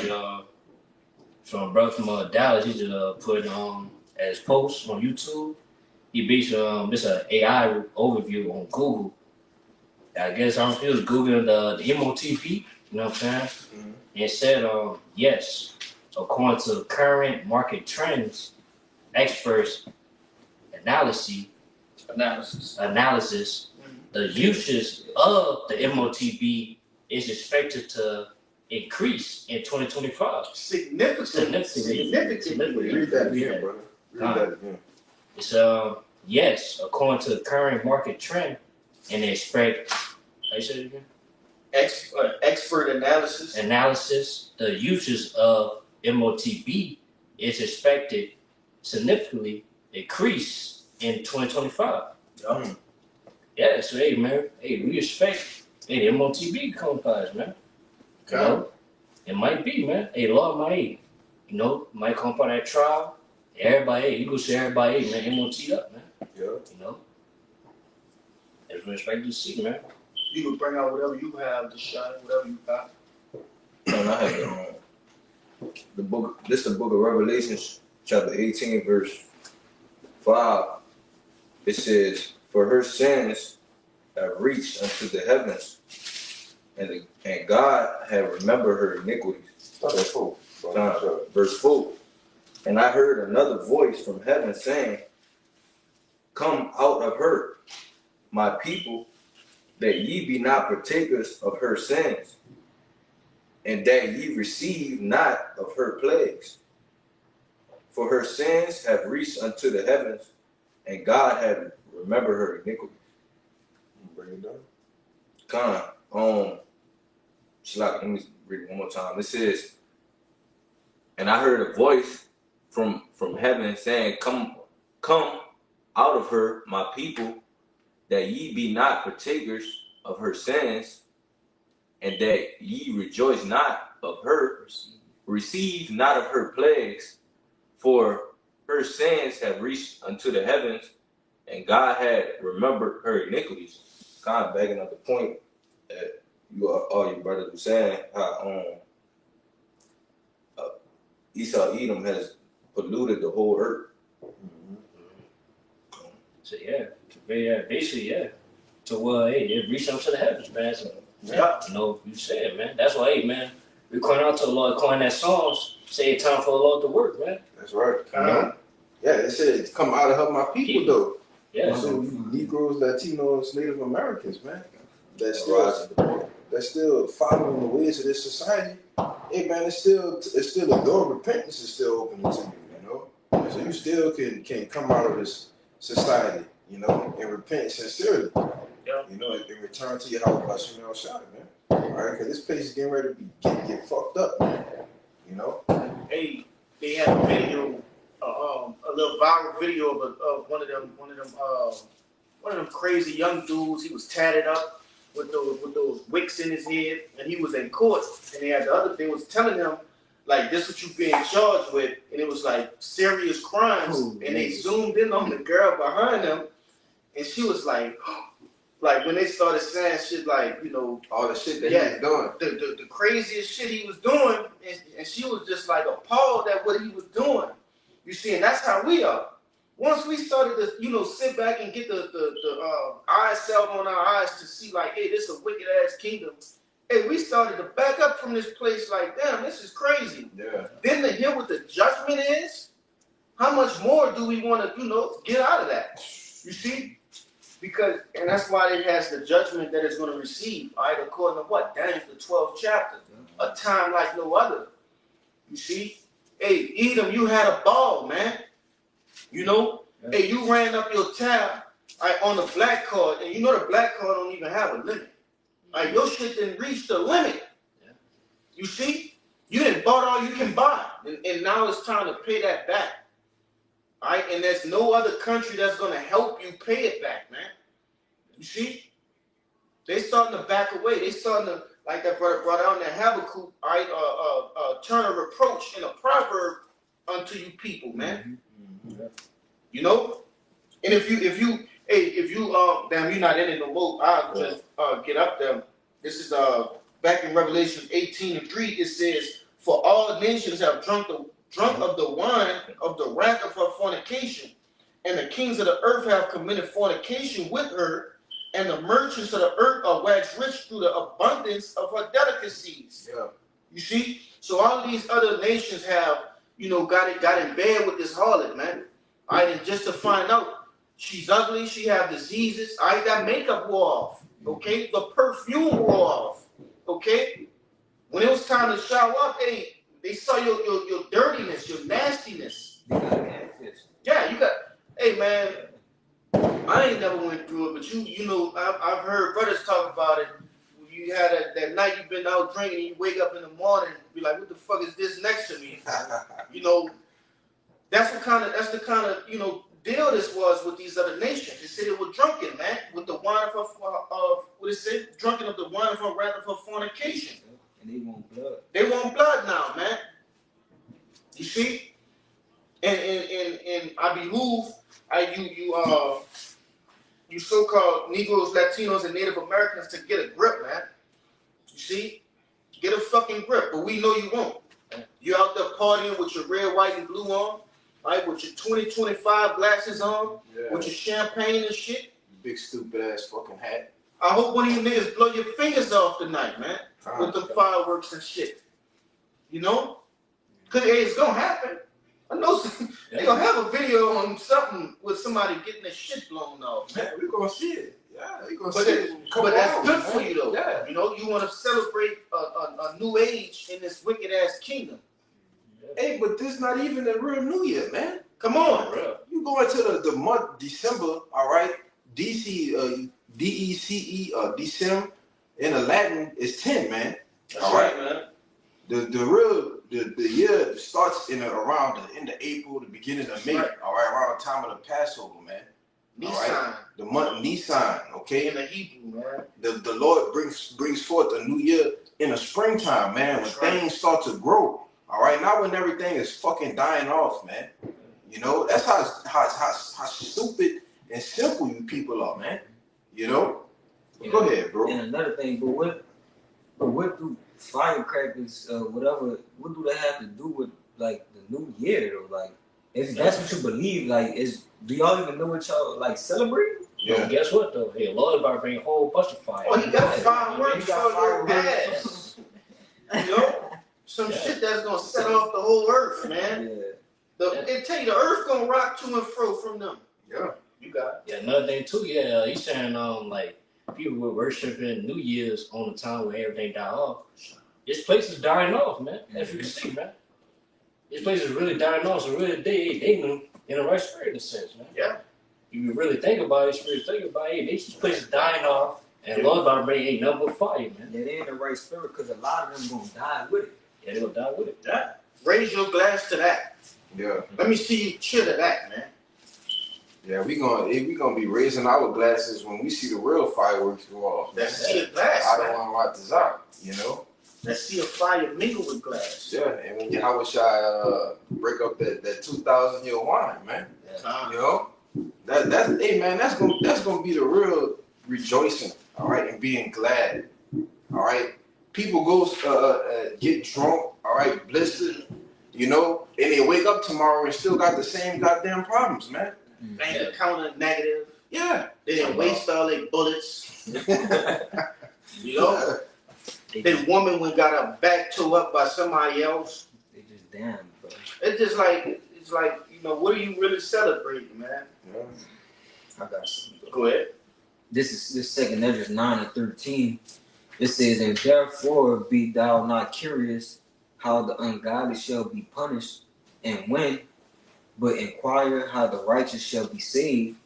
Speaker 4: from a brother from Dallas. He just put as post on YouTube. He basically this AI overview on Google. I guess he was googling the MOTP. You know what I'm saying?
Speaker 2: Mm-hmm.
Speaker 4: And it said yes, according to current market trends, experts analysis, the usage of the MOTB is expected to increase in 2025.
Speaker 1: Significantly.
Speaker 2: Read that again, brother. Read that again.
Speaker 4: It's yes, according to the current market trend, and they expect. How you say it again?
Speaker 1: Expert analysis. The usage of MOTB is expected significantly increase in 2025. Yeah, so hey man, we expect the MOTB to come past, man. It might be, man. Lord might, might come by that trial. Everybody, you go see everybody, man, MOT up, man.
Speaker 2: Yeah.
Speaker 4: That's what we expect to see, man.
Speaker 1: You can bring out whatever you have to shine, whatever you got.
Speaker 5: And I have the book. This is the book of Revelations, chapter 18, verse 5. It says, "For her sins have reached unto the heavens, and God have remembered her iniquities."
Speaker 2: Start at 4.
Speaker 5: Verse 4. "And I heard another voice from heaven saying, Come out of her, my people, that ye be not partakers of her sins, and that ye receive not of her plagues. For her sins have reached unto the heavens, and God hath remembered her iniquities."
Speaker 2: Bring it down.
Speaker 5: Let me read it one more time. It says, "And I heard a voice from heaven saying, Come out of her, my people, that ye be not partakers of her sins, and that ye rejoice not of her, receive not of her plagues, for her sins have reached unto the heavens, and God had remembered her iniquities." Kind of backing up the point that all your brothers were saying, how Esau Edom has polluted the whole earth.
Speaker 4: So yeah, basically yeah. So hey, it reached up to the heavens, man. So
Speaker 1: Yeah.
Speaker 4: you know, you said, man. That's why, hey, man, we calling out to the Lord, calling that songs. Say it's time for the Lord to work, man.
Speaker 2: That's right. You know? Yeah, it said come out and help my people though.
Speaker 4: Yeah.
Speaker 2: So Negroes, Latinos, Native Americans, man. That's still following the ways of this society. Hey man, it's still the door of repentance is still open to you, you know. So you still can come out of this society, you know, and repent sincerely.
Speaker 1: Yeah.
Speaker 2: You know, and return to your house, you know, shot, man. All right, because this place is getting ready to get fucked up, man. You know.
Speaker 1: Hey, they had a video, a little viral video of one of them crazy young dudes. He was tatted up with those wicks in his head, and he was in court. And they was telling him like, this what you being charged with, and it was like serious crimes.
Speaker 3: Oh,
Speaker 1: and they zoomed in on the girl behind him, and she was like. Like when they started saying shit like, you know,
Speaker 2: all the shit that he was doing,
Speaker 1: the craziest shit he was doing, and she was just like appalled at what he was doing. You see, and that's how we are. Once we started to, you know, sit back and get the eyes salve on our eyes to see like, hey, this is a wicked ass kingdom. Hey, we started to back up from this place like, damn, this is crazy.
Speaker 2: Yeah.
Speaker 1: Then to hear what the judgment is, how much more do we want to, you know, get out of that? You see? Because, and that's why it has the judgment that it's going to receive, all right, according to what? Daniel, the 12th chapter. A time like no other. You see? Hey, Edom, you had a ball, man. You know? Yeah. Hey, you ran up your tab on the black card, and you know the black card don't even have a limit. All right, your shit didn't reach the limit. Yeah. You see? You didn't bought all you can buy, and now it's time to pay that back. All right, and there's no other country that's going to help you pay it back, man. You see? They starting to back away. They starting to, like that brother brought out in the Habakkuk, all right, turn a reproach and a proverb unto you people, man. Mm-hmm. You know? And if you, damn, you're not in it no more. I'll just get up there. This is back in Revelation 18:3. It says, "For all nations have drunk of the wine of the wrath of her fornication, and the kings of the earth have committed fornication with her, and the merchants of the earth are waxed rich through the abundance of her delicacies." Yeah. You see? So all these other nations have, you know, got in bed with this harlot, man. All right, and just to find out, she's ugly, she have diseases. All right, that makeup wore off. Okay? The perfume wore off. Okay? When it was time to shower up, hey, they saw your dirtiness, your nastiness. Yeah, you got. Hey man, I ain't never went through it, but you know, I've heard brothers talk about it. You had that night you've been out drinking, and you wake up in the morning and be like, "What the fuck is this next to me?" You know, that's the kind of you know deal this was with these other nations. They said it was drunken, man, with the wine of what it said, drunken of the wine of her wrath of her fornication.
Speaker 3: And they want blood. They
Speaker 1: want blood now, man. You see? And I behoove you so-called Negroes, Latinos, and Native Americans to get a grip, man. You see? Get a fucking grip, but we know you won't. You out there partying with your red, white, and blue on, right? With your 2025 glasses on, with your champagne and shit.
Speaker 2: Big stupid ass fucking hat.
Speaker 1: I hope one of you niggas blow your fingers off tonight, man. With the fireworks and shit. You know? Because hey, it's going to happen. I know they're going to have a video on something with somebody getting their shit blown off.
Speaker 2: Man, we're going to see it. Yeah, we're going to see it.
Speaker 1: But that's good for you, though. Yeah. You know, you want to celebrate a new age in this wicked-ass kingdom.
Speaker 2: Hey, but this not even a real New Year, man.
Speaker 1: Come on, bro.
Speaker 2: You go into the month December, all right? DECE, December, in the Latin is 10, man.
Speaker 1: That's all right, man.
Speaker 2: The year starts around the end of April, the beginning of May, all right, around the time of the Passover, man.
Speaker 1: Nisan.
Speaker 2: All right? The month Nisan, okay?
Speaker 1: In the Hebrew, man.
Speaker 2: The Lord brings forth a new year in the springtime, man, when things start to grow. All right, not when everything is fucking dying off, man. You know, that's how stupid and simple you people are, man. You know? Go ahead, bro.
Speaker 3: And another thing, but what do firecrackers, what do they have to do with like the new year though? Like, If that's what you believe, like, do y'all even know what y'all like celebrate?
Speaker 4: Yo, guess what though? Hey, Lord about to bring a whole bunch of fire.
Speaker 1: Oh, he got fireworks
Speaker 3: He got
Speaker 1: for your
Speaker 3: fireworks.
Speaker 1: ass. You know? Some shit that's gonna set off the whole earth, man. They tell you the earth gonna rock to and fro from them.
Speaker 2: Yeah.
Speaker 1: You got it.
Speaker 4: Yeah, another thing too, he's saying like people were worshiping New Year's on the time where everything died off. This place is dying off, man. As you can see, man. This place is really dying off. So really they in the right spirit in a sense, man.
Speaker 1: Yeah.
Speaker 4: If you really think about it, this place is dying off, and Lord about to bring ain't nothing but fire, man.
Speaker 3: Yeah, they in the right spirit because a lot of them gonna die with it.
Speaker 4: Yeah, they gonna die with it.
Speaker 1: Yeah. Raise your glass to that.
Speaker 2: Yeah.
Speaker 1: Let me see you cheer to that, man.
Speaker 2: Yeah, we gonna be raising our glasses when we see the real fireworks go off.
Speaker 1: Let's see a glass,
Speaker 2: I
Speaker 1: man.
Speaker 2: don't want to desire, you know.
Speaker 1: Let's see a fire mingle with glass.
Speaker 2: Yeah, and when Yahweh break up that 2,000-year wine, man.
Speaker 1: Yeah.
Speaker 2: You know, that's hey man, that's gonna be the real rejoicing, all right, and being glad, all right. People go get drunk, all right, blistered, you know, and they wake up tomorrow and still got the same goddamn problems, man.
Speaker 1: Bank account negative.
Speaker 2: Yeah,
Speaker 1: They didn't waste all their bullets. You know, that woman when got her back tore up by somebody else.
Speaker 3: They just damn, bro.
Speaker 1: It's like you know, what are you really celebrating, man?
Speaker 2: yeah.
Speaker 3: I got something.
Speaker 1: Go ahead.
Speaker 3: This is second Ezra 9:13. It says, and therefore be thou not curious how the ungodly shall be punished, and when, but inquire how the righteous shall be saved,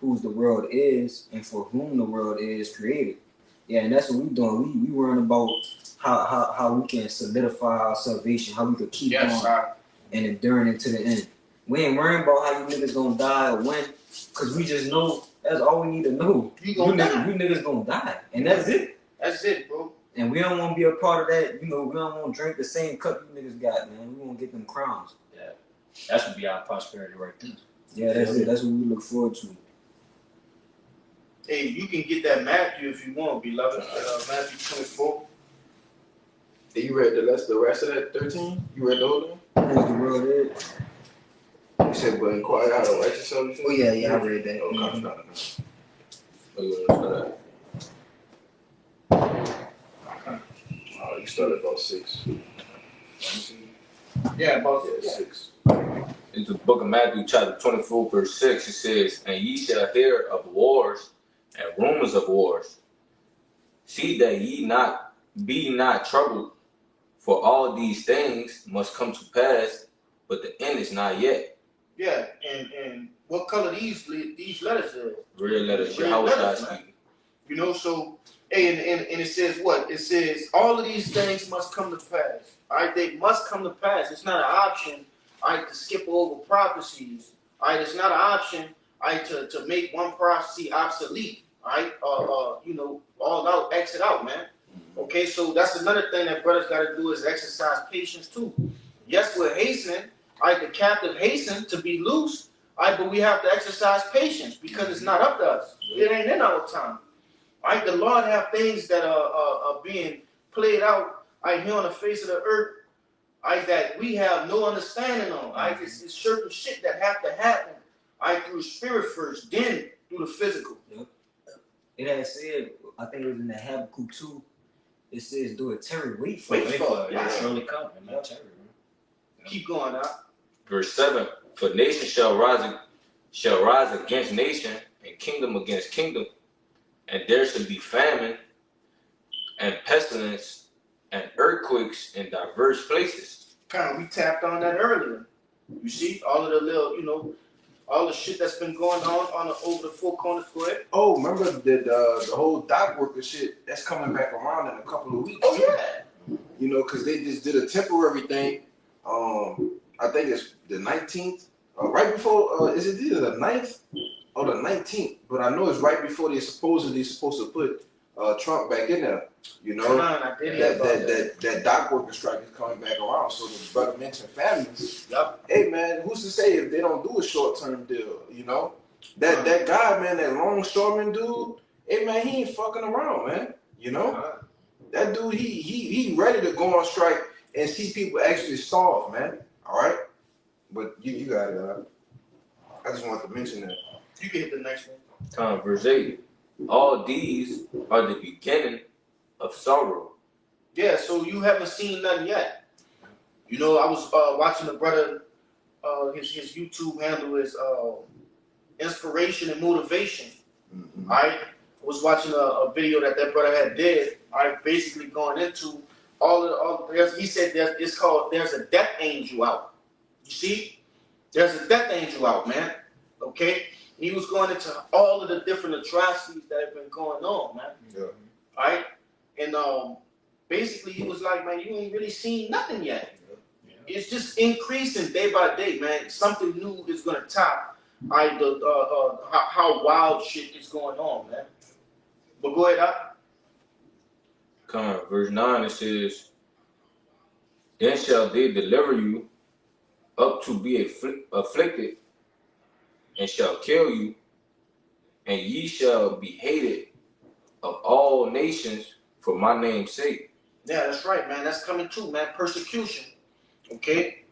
Speaker 3: whose the world is, and for whom the world is created. Yeah, and that's what we're doing. We worrying about how we can solidify our salvation, how we could keep on and enduring into the end. We ain't worrying about how you niggas gonna die or when, because we just know that's all we need to know.
Speaker 1: You gonna die.
Speaker 3: You niggas gonna die, and that's it.
Speaker 1: That's it, bro.
Speaker 3: And we don't want to be a part of that. You know, we don't want to drink the same cup you niggas got, man. We want to get them crowns.
Speaker 4: Yeah, that should be our prosperity right there.
Speaker 3: Yeah, that's it. That's what we look forward to.
Speaker 1: Hey, you can get that Matthew if you want, beloved. Matthew 24.
Speaker 2: Hey, you read the rest of that 13? You read the whole thing?
Speaker 3: Who's the world is?
Speaker 2: You said, but inquire how the righteous shall be saved?
Speaker 3: Oh yeah, I read that.
Speaker 2: Okay, no. Oh, you want you started about 6.
Speaker 1: Yeah, about
Speaker 2: Yeah, 6.
Speaker 5: In the book of Matthew, chapter 24, verse 6, it says, and ye shall hear of wars and rumors of wars. See that ye be not troubled, for all these things must come to pass, but the end is not yet.
Speaker 1: Yeah, and what color these letters are?
Speaker 5: Red letters,
Speaker 1: Red
Speaker 5: Yahweh
Speaker 1: letters,
Speaker 5: speaking.
Speaker 1: You know, so hey, and it says what? It says all of these things must come to pass. All right, they must come to pass. It's not an option, all right, to skip over prophecies. All right, it's not an option, all right, to make one prophecy obsolete. All right, you know, all out, exit out, man. Okay, so that's another thing that brothers got to do is exercise patience too. Yes, we're hastening, all right, the captive hasten to be loose, all right, but we have to exercise patience because it's not up to us. It ain't in our time. All right, the Lord have things that are being played out right here on the face of the earth, all right, that we have no understanding on. All right, it's certain shit that have to happen, all right, through the spirit first, then through the physical.
Speaker 3: Yep. It has said, I think it was in the Habakkuk 2, it says, do it, Terry, wait for it.
Speaker 4: Yeah, surely coming, man.
Speaker 1: Keep going now.
Speaker 5: Verse 7, for nation shall rise against nation, and kingdom against kingdom, and there shall be famine and pestilence and earthquakes in diverse places.
Speaker 1: Kind of, we tapped on that earlier. You see, all of the little, you know, all the shit that's been going on over the four corners. Go ahead.
Speaker 2: Oh, remember the whole dock worker shit that's coming back around in a couple of weeks?
Speaker 1: Oh yeah.
Speaker 2: You know, because they just did a temporary thing. I think it's the 19th, right before. Is it either the 9th or the 19th? But I know it's right before they're supposed to put Trump back in there. You know, that dock worker strike is coming back around. So the brother mentioned families.
Speaker 1: Yep.
Speaker 2: Hey man, who's to say if they don't do a short-term deal? You know, that guy, man, that longshoreman dude. Hey man, he ain't fucking around, man. You know, that dude, he ready to go on strike and see people actually starve, man. All right. But you got it. I just wanted to mention that.
Speaker 1: You can hit the next one.
Speaker 5: Verse 8. All these are the beginning of sorrow.
Speaker 1: Yeah, so you haven't seen nothing yet. You know, I was watching the brother, his YouTube handle is Inspiration and Motivation.
Speaker 2: Mm-hmm.
Speaker 1: All right, I was watching a video that brother had did. All right, basically going into he said that it's called there's a death angel out. You see, there's a death angel out, man. Okay, he was going into all of the different atrocities that have been going on, man.
Speaker 2: Yeah.
Speaker 1: All right, and basically he was like, man, you ain't really seen nothing yet.
Speaker 4: Yeah.
Speaker 1: It's just increasing day by day, man. Something new is gonna top. How wild shit is going on, man. But go ahead,
Speaker 5: Verse 9, it says, then shall they deliver you up to be afflicted, and shall kill you, and ye shall be hated of all nations for my name's sake.
Speaker 1: Yeah, that's right, man. That's coming too, man. Persecution. Okay?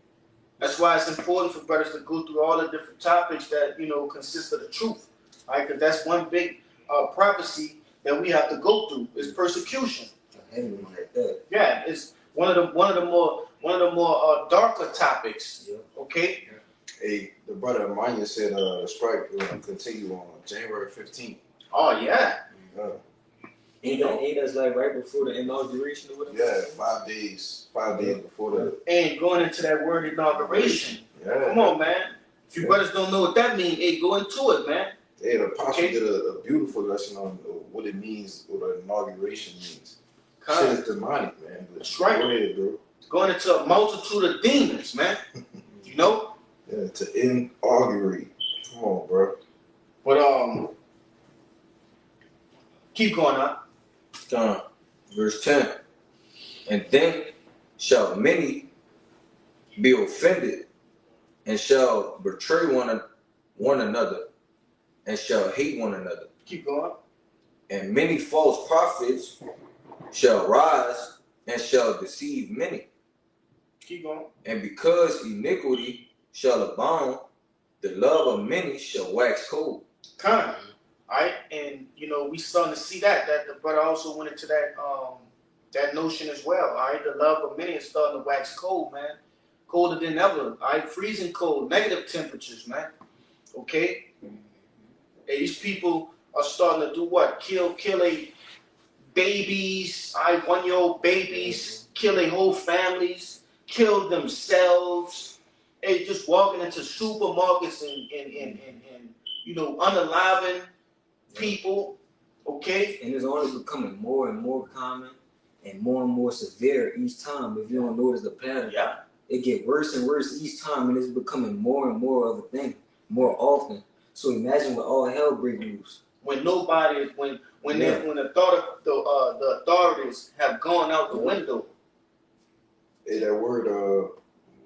Speaker 1: That's why it's important for brothers to go through all the different topics that, you know, consist of the truth. All right? Because that's one big prophecy that we have to go through is persecution.
Speaker 3: Like that.
Speaker 1: Yeah, it's one of the more darker topics.
Speaker 3: Yeah.
Speaker 1: Okay?
Speaker 2: Hey, the brother Amanya said the strike will continue on January 15th.
Speaker 1: Oh yeah.
Speaker 3: Ain't that like right before the inauguration or whatever?
Speaker 2: Yeah, 5 days. 5 days before the.
Speaker 1: And going into that word inauguration.
Speaker 2: Yeah.
Speaker 1: Come on, man. If you brothers don't know what that means, hey, go into it, man.
Speaker 2: Yeah, the apostle did a beautiful lesson on what it means, what an inauguration means. Shit is demonic, man. But
Speaker 1: That's right.
Speaker 2: Go ahead, bro.
Speaker 1: Going into a multitude of demons, man. You know?
Speaker 2: Yeah, to inaugurate. Come on, bro.
Speaker 1: But keep going on.
Speaker 5: Verse 10. And then shall many be offended, and shall betray one another, and shall hate one another.
Speaker 1: Keep going.
Speaker 5: And many false prophets shall rise, and shall deceive many.
Speaker 1: Keep going.
Speaker 5: And because iniquity shall abound, the love of many shall wax cold.
Speaker 1: Kind. Alright, and you know, we starting to see that the brother also went into that notion as well. Alright, the love of many is starting to wax cold, man. Colder than ever. Alright, freezing cold, negative temperatures, man. Okay? And these people are starting to do what? Kill a babies, 1-year-old babies, kill their whole families, kill themselves. They just walking into supermarkets and you know, unaliving people, okay?
Speaker 3: And it's only becoming more and more common and more severe each time. If you don't notice the pattern,
Speaker 1: Yeah.
Speaker 3: it get worse and worse each time, and it's becoming more and more of a thing, more often. So imagine when all hell breaks loose.
Speaker 1: When nobody, when the thought of the authorities have gone out the window.
Speaker 2: Hey, that word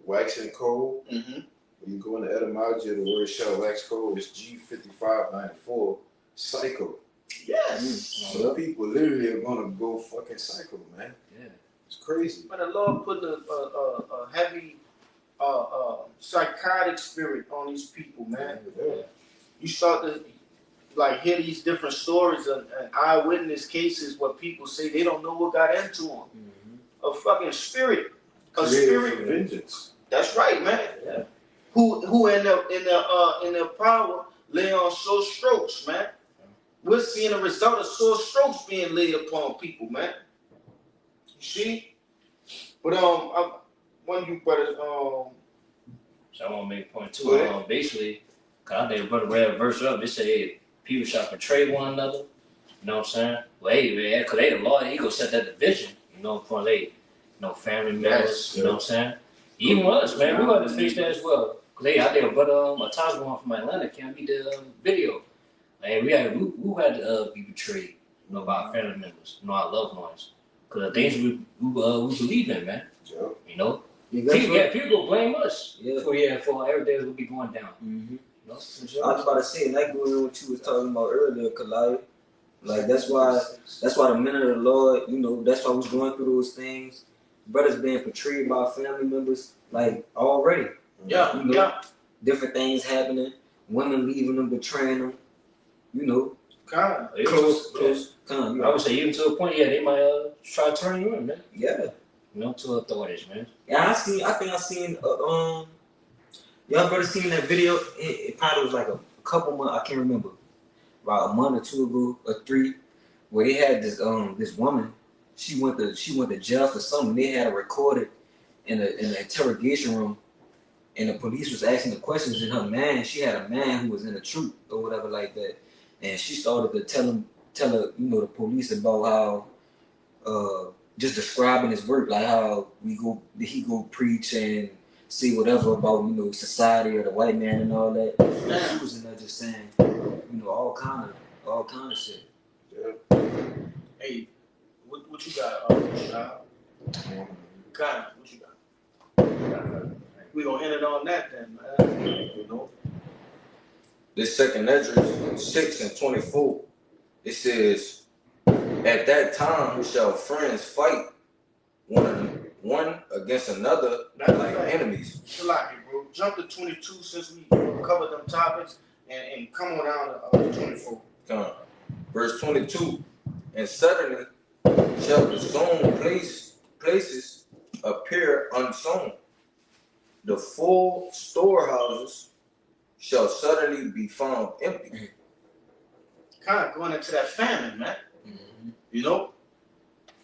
Speaker 2: waxing cold.
Speaker 1: Mm-hmm.
Speaker 2: When you go into etymology of the word shall wax cold, it's G5594, psycho.
Speaker 1: Yes.
Speaker 2: So people literally are gonna go fucking psycho, man.
Speaker 3: Yeah.
Speaker 2: It's crazy.
Speaker 1: But the Lord put a heavy psychotic spirit on these people, man.
Speaker 2: Yeah.
Speaker 1: You start to like hear these different stories and eyewitness cases where people say they don't know what got into them.
Speaker 3: Mm-hmm.
Speaker 1: A fucking spirit. A
Speaker 2: Created
Speaker 1: spirit.
Speaker 2: for vengeance.
Speaker 1: That's right, man.
Speaker 3: Yeah.
Speaker 1: Who in their power lay on sore strokes, man. We're seeing a result of sore strokes being laid upon people, man. You see? But one of you brothers,
Speaker 4: So I want to make a point too.
Speaker 1: Go ahead.
Speaker 4: Basically, cause I think brother read a verse up. They say hey, people shall betray one another. You know what I'm saying? Well, hey man, cause they the Lord, He gonna set that division. You know, for they, you know, family members.
Speaker 1: Yes,
Speaker 4: you know what I'm saying? Even us, man, we got to face that as well. Cause they out there, but a time one from Atlanta can't be the video. Like we had to be betrayed. You know, by our family members, you know, our loved ones. Cause the things we believe in, man.
Speaker 2: Yeah.
Speaker 4: You know.
Speaker 3: Yeah,
Speaker 4: People go blame us.
Speaker 3: Yeah.
Speaker 4: For everything that will be going down.
Speaker 3: Mm-hmm.
Speaker 4: You know?
Speaker 3: I was about to say, like going on what you was talking about earlier, Kalai. Like that's why the men of the Lord, you know, that's why we was going through those things. Brothers being portrayed by family members, like already.
Speaker 1: Yeah,
Speaker 3: You know,
Speaker 1: yeah.
Speaker 3: different things happening, women leaving them, betraying them, you know,
Speaker 1: Kind of.
Speaker 3: close,
Speaker 4: I would say even to a point, yeah, they might try to turn you in, man.
Speaker 3: yeah.
Speaker 4: You know, to authorities, man.
Speaker 3: Yeah, I think I seen, y'all better seen that video. It probably was like a couple months, I can't remember, about a month or two ago, or 3, where they had this woman. She went to jail for something. They had her recorded in the interrogation room, and the police was asking the questions. And her man, she had a man who was in the troop or whatever like that, and she started to tell her, you know, the police about how just describing his work, like how he go preach and say whatever about, you know, society or the white man and all that. She was in there just saying, you know, all kind of shit.
Speaker 2: Yeah.
Speaker 1: Hey, what you got, Shah? Kind of. What you got? We gonna end it on that then, man. You know.
Speaker 5: This second Esdras 6 and 24, it says, at that time shall friends fight one against another like enemies.
Speaker 1: Salaki, bro. Jump to 22 since we covered them topics and come on down to 24.
Speaker 5: Come on. Verse 22, and suddenly shall the sown places appear unsown. The full storehouses shall suddenly be found empty.
Speaker 1: Kind of going into that famine, man. You know?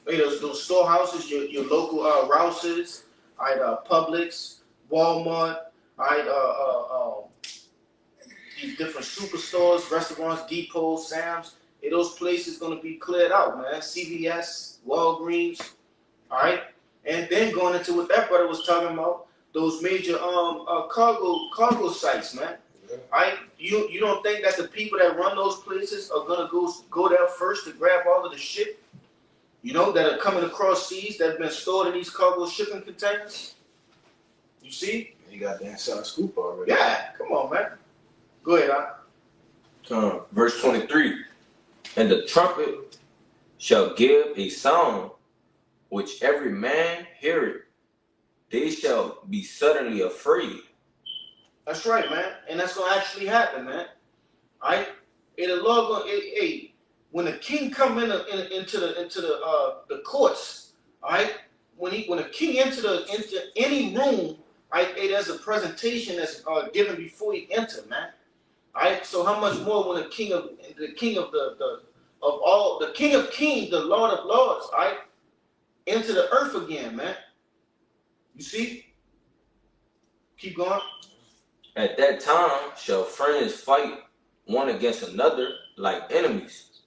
Speaker 1: Hey, those storehouses, your local Rouses, Publix, Walmart, these different superstores, restaurants, depots, Sam's. Hey, those places gonna be cleared out, man. CVS, Walgreens, all right. And then going into what that brother was talking about, those major cargo sites, man. All right. You don't think that the people that run those places are gonna go there first to grab all of the shit? You know, that are coming across seas that have been stored in these cargo shipping containers. You see?
Speaker 2: You got the inside scoop already.
Speaker 1: Yeah, come on, man. Go ahead,
Speaker 5: Verse 23, and the trumpet shall give a sound which every man heareth. They shall be suddenly afraid.
Speaker 1: That's right, man. And that's going to actually happen, man. All right? And the Lord going to, when the king come into the courts, all right? When the king into any room, right? There's a presentation that's given before he enter, man. All right? So how much more when the king of kings, the Lord of lords, all right? Enter the earth again, man. You see? Keep going.
Speaker 5: At that time shall friends fight one against another like enemies,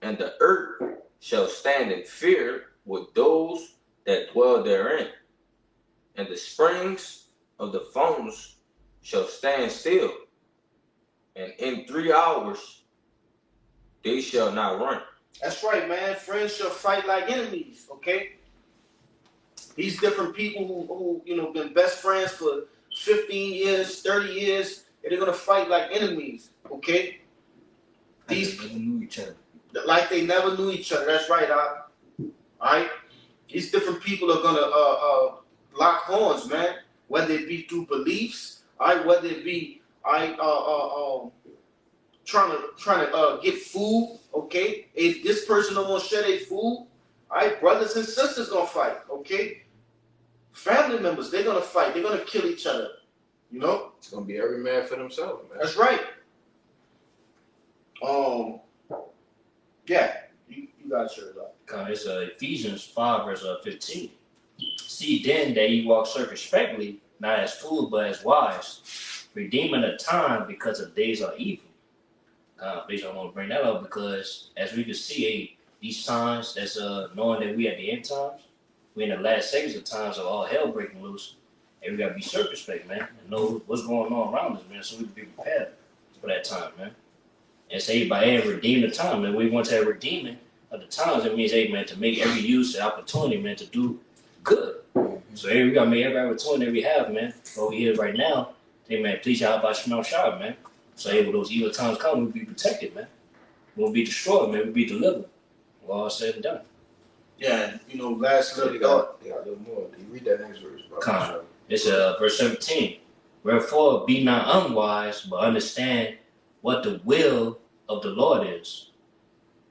Speaker 5: and the earth shall stand in fear with those that dwell therein, and the springs of the fountains shall stand still, and in 3 hours they shall not run.
Speaker 1: That's right, man. Friends shall fight like enemies, okay? These different people who been best friends for 15 years, 30 years, and they're gonna fight like enemies, okay? These
Speaker 3: never knew each other.
Speaker 1: Like they never knew each other. That's right, all right? These different people are gonna lock horns, man. Whether it be through beliefs, all right, whether it be trying to get food, okay? If this person don't want to share their food, all right, brothers and sisters gonna fight, okay? Family members, they're gonna fight. They're gonna kill each other. You know?
Speaker 2: It's gonna be every man for themselves, man.
Speaker 1: That's right. Yeah, you got it, sure.
Speaker 4: It's Ephesians 5 verse 15. See then that ye walk circumspectly, not as fools but as wise, redeeming the time because the days are evil. Basically, I want to bring that up because as we can see, these signs that's knowing that we at the end times, we in the last seconds of times of all hell breaking loose, and we gotta be circumspect, man, and know what's going on around us, man, so we can be prepared for that time, man. And say by redeem the time, man. We want to have redeeming of the times. It means, hey, man, to make every use and opportunity, man, to do good. So hey, we gotta make every opportunity we have, man. What we here right now, hey, man, please y'all by Shemel Shah, man. So hey, when those evil times come, we'll be protected, man. We won't be destroyed, man. We'll be delivered. Well, all said and done.
Speaker 1: Yeah, last little
Speaker 2: Yeah, a little more. Can you read that next verse, bro?
Speaker 4: Con. It's verse 17. Wherefore be not unwise, but understand what the will of the Lord is.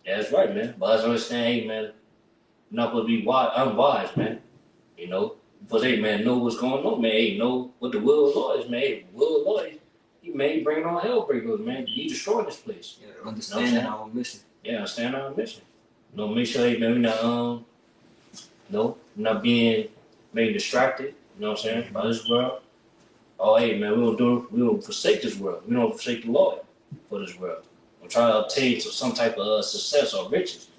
Speaker 4: Yeah, that's right, man. But us understand, hey, man, we're not supposed to be unwise, man. You know, because hey, man, know what's going on, man. Hey, know what the will of the Lord is, man. Hey, the will of the Lord is, he may bring on hell breakers, man. He destroying this place.
Speaker 3: Yeah, understanding our mission.
Speaker 4: Yeah, understand our mission. You know, make sure, hey, man, we're not not being maybe distracted. You know what I'm saying? By this world. Oh, hey, man, we don't forsake this world. We don't forsake the Lord for this world. We're trying to obtain some type of success or riches.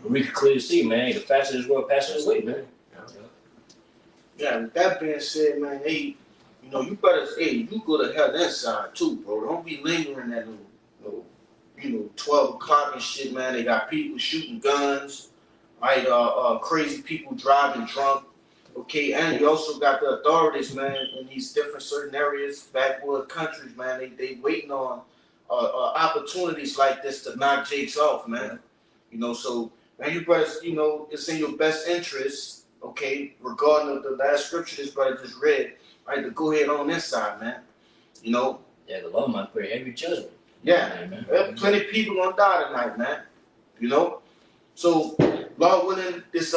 Speaker 4: But we can clearly see, man, the faster this world passes away, man.
Speaker 1: Yeah, with that being said, man, hey, you know, you better, hey, you go to hell that side too, bro. Don't be lingering at no, 12 o'clock and shit, man. They got people shooting guns, right? Crazy people driving drunk. Okay, and you also got the authorities, man, in these different certain areas, backwood countries, man. They waiting on opportunities like this to knock Jakes off, man. You know, so man, you brothers, you know, it's in your best interest, okay, regarding of the last scripture this brother just read, right, to go ahead on this side, man. You know.
Speaker 4: Yeah, the Lord might bring heavy judgment.
Speaker 1: Yeah, man. There are plenty of people gonna die tonight, man. You know. So, Lord willing, this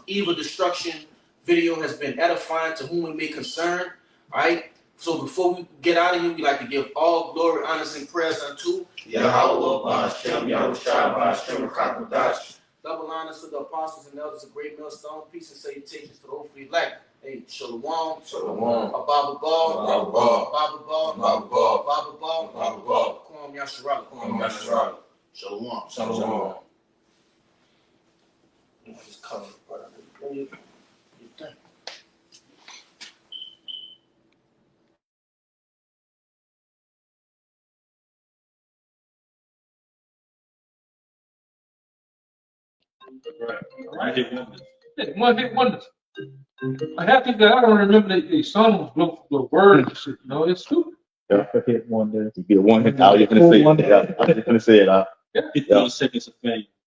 Speaker 1: evil destruction video has been edifying to whom it may concern. All right. So before we get out of here, we like to give all glory, honors, and prayers unto
Speaker 2: Yahweh, Ba'ashem, Yahushua, Ba'ashem, Rakadash.
Speaker 1: double honors to the apostles and elders of Great Millstone. Peace and salutations to the hopefully elect. Hey, Shalom.
Speaker 2: Shalom.
Speaker 1: Ababa Ball.
Speaker 2: Ababa Ball.
Speaker 1: Ababa Ball.
Speaker 2: Ababa Ball.
Speaker 1: Ababa Ball.
Speaker 2: Ababa Ball.
Speaker 1: Kwam Yasharala.
Speaker 2: Kwam Yasharala.
Speaker 1: Shalom.
Speaker 2: Shalom.
Speaker 1: Just color, brother. You think?
Speaker 6: Right. One hit wonders. I have to go. I don't remember the songs, the words and shit. You know, it's stupid.
Speaker 7: Yeah, hit one day. You get one hit. I was just gonna say it. Yeah, I was just gonna say it.
Speaker 6: Yeah.
Speaker 7: 50 seconds of fame.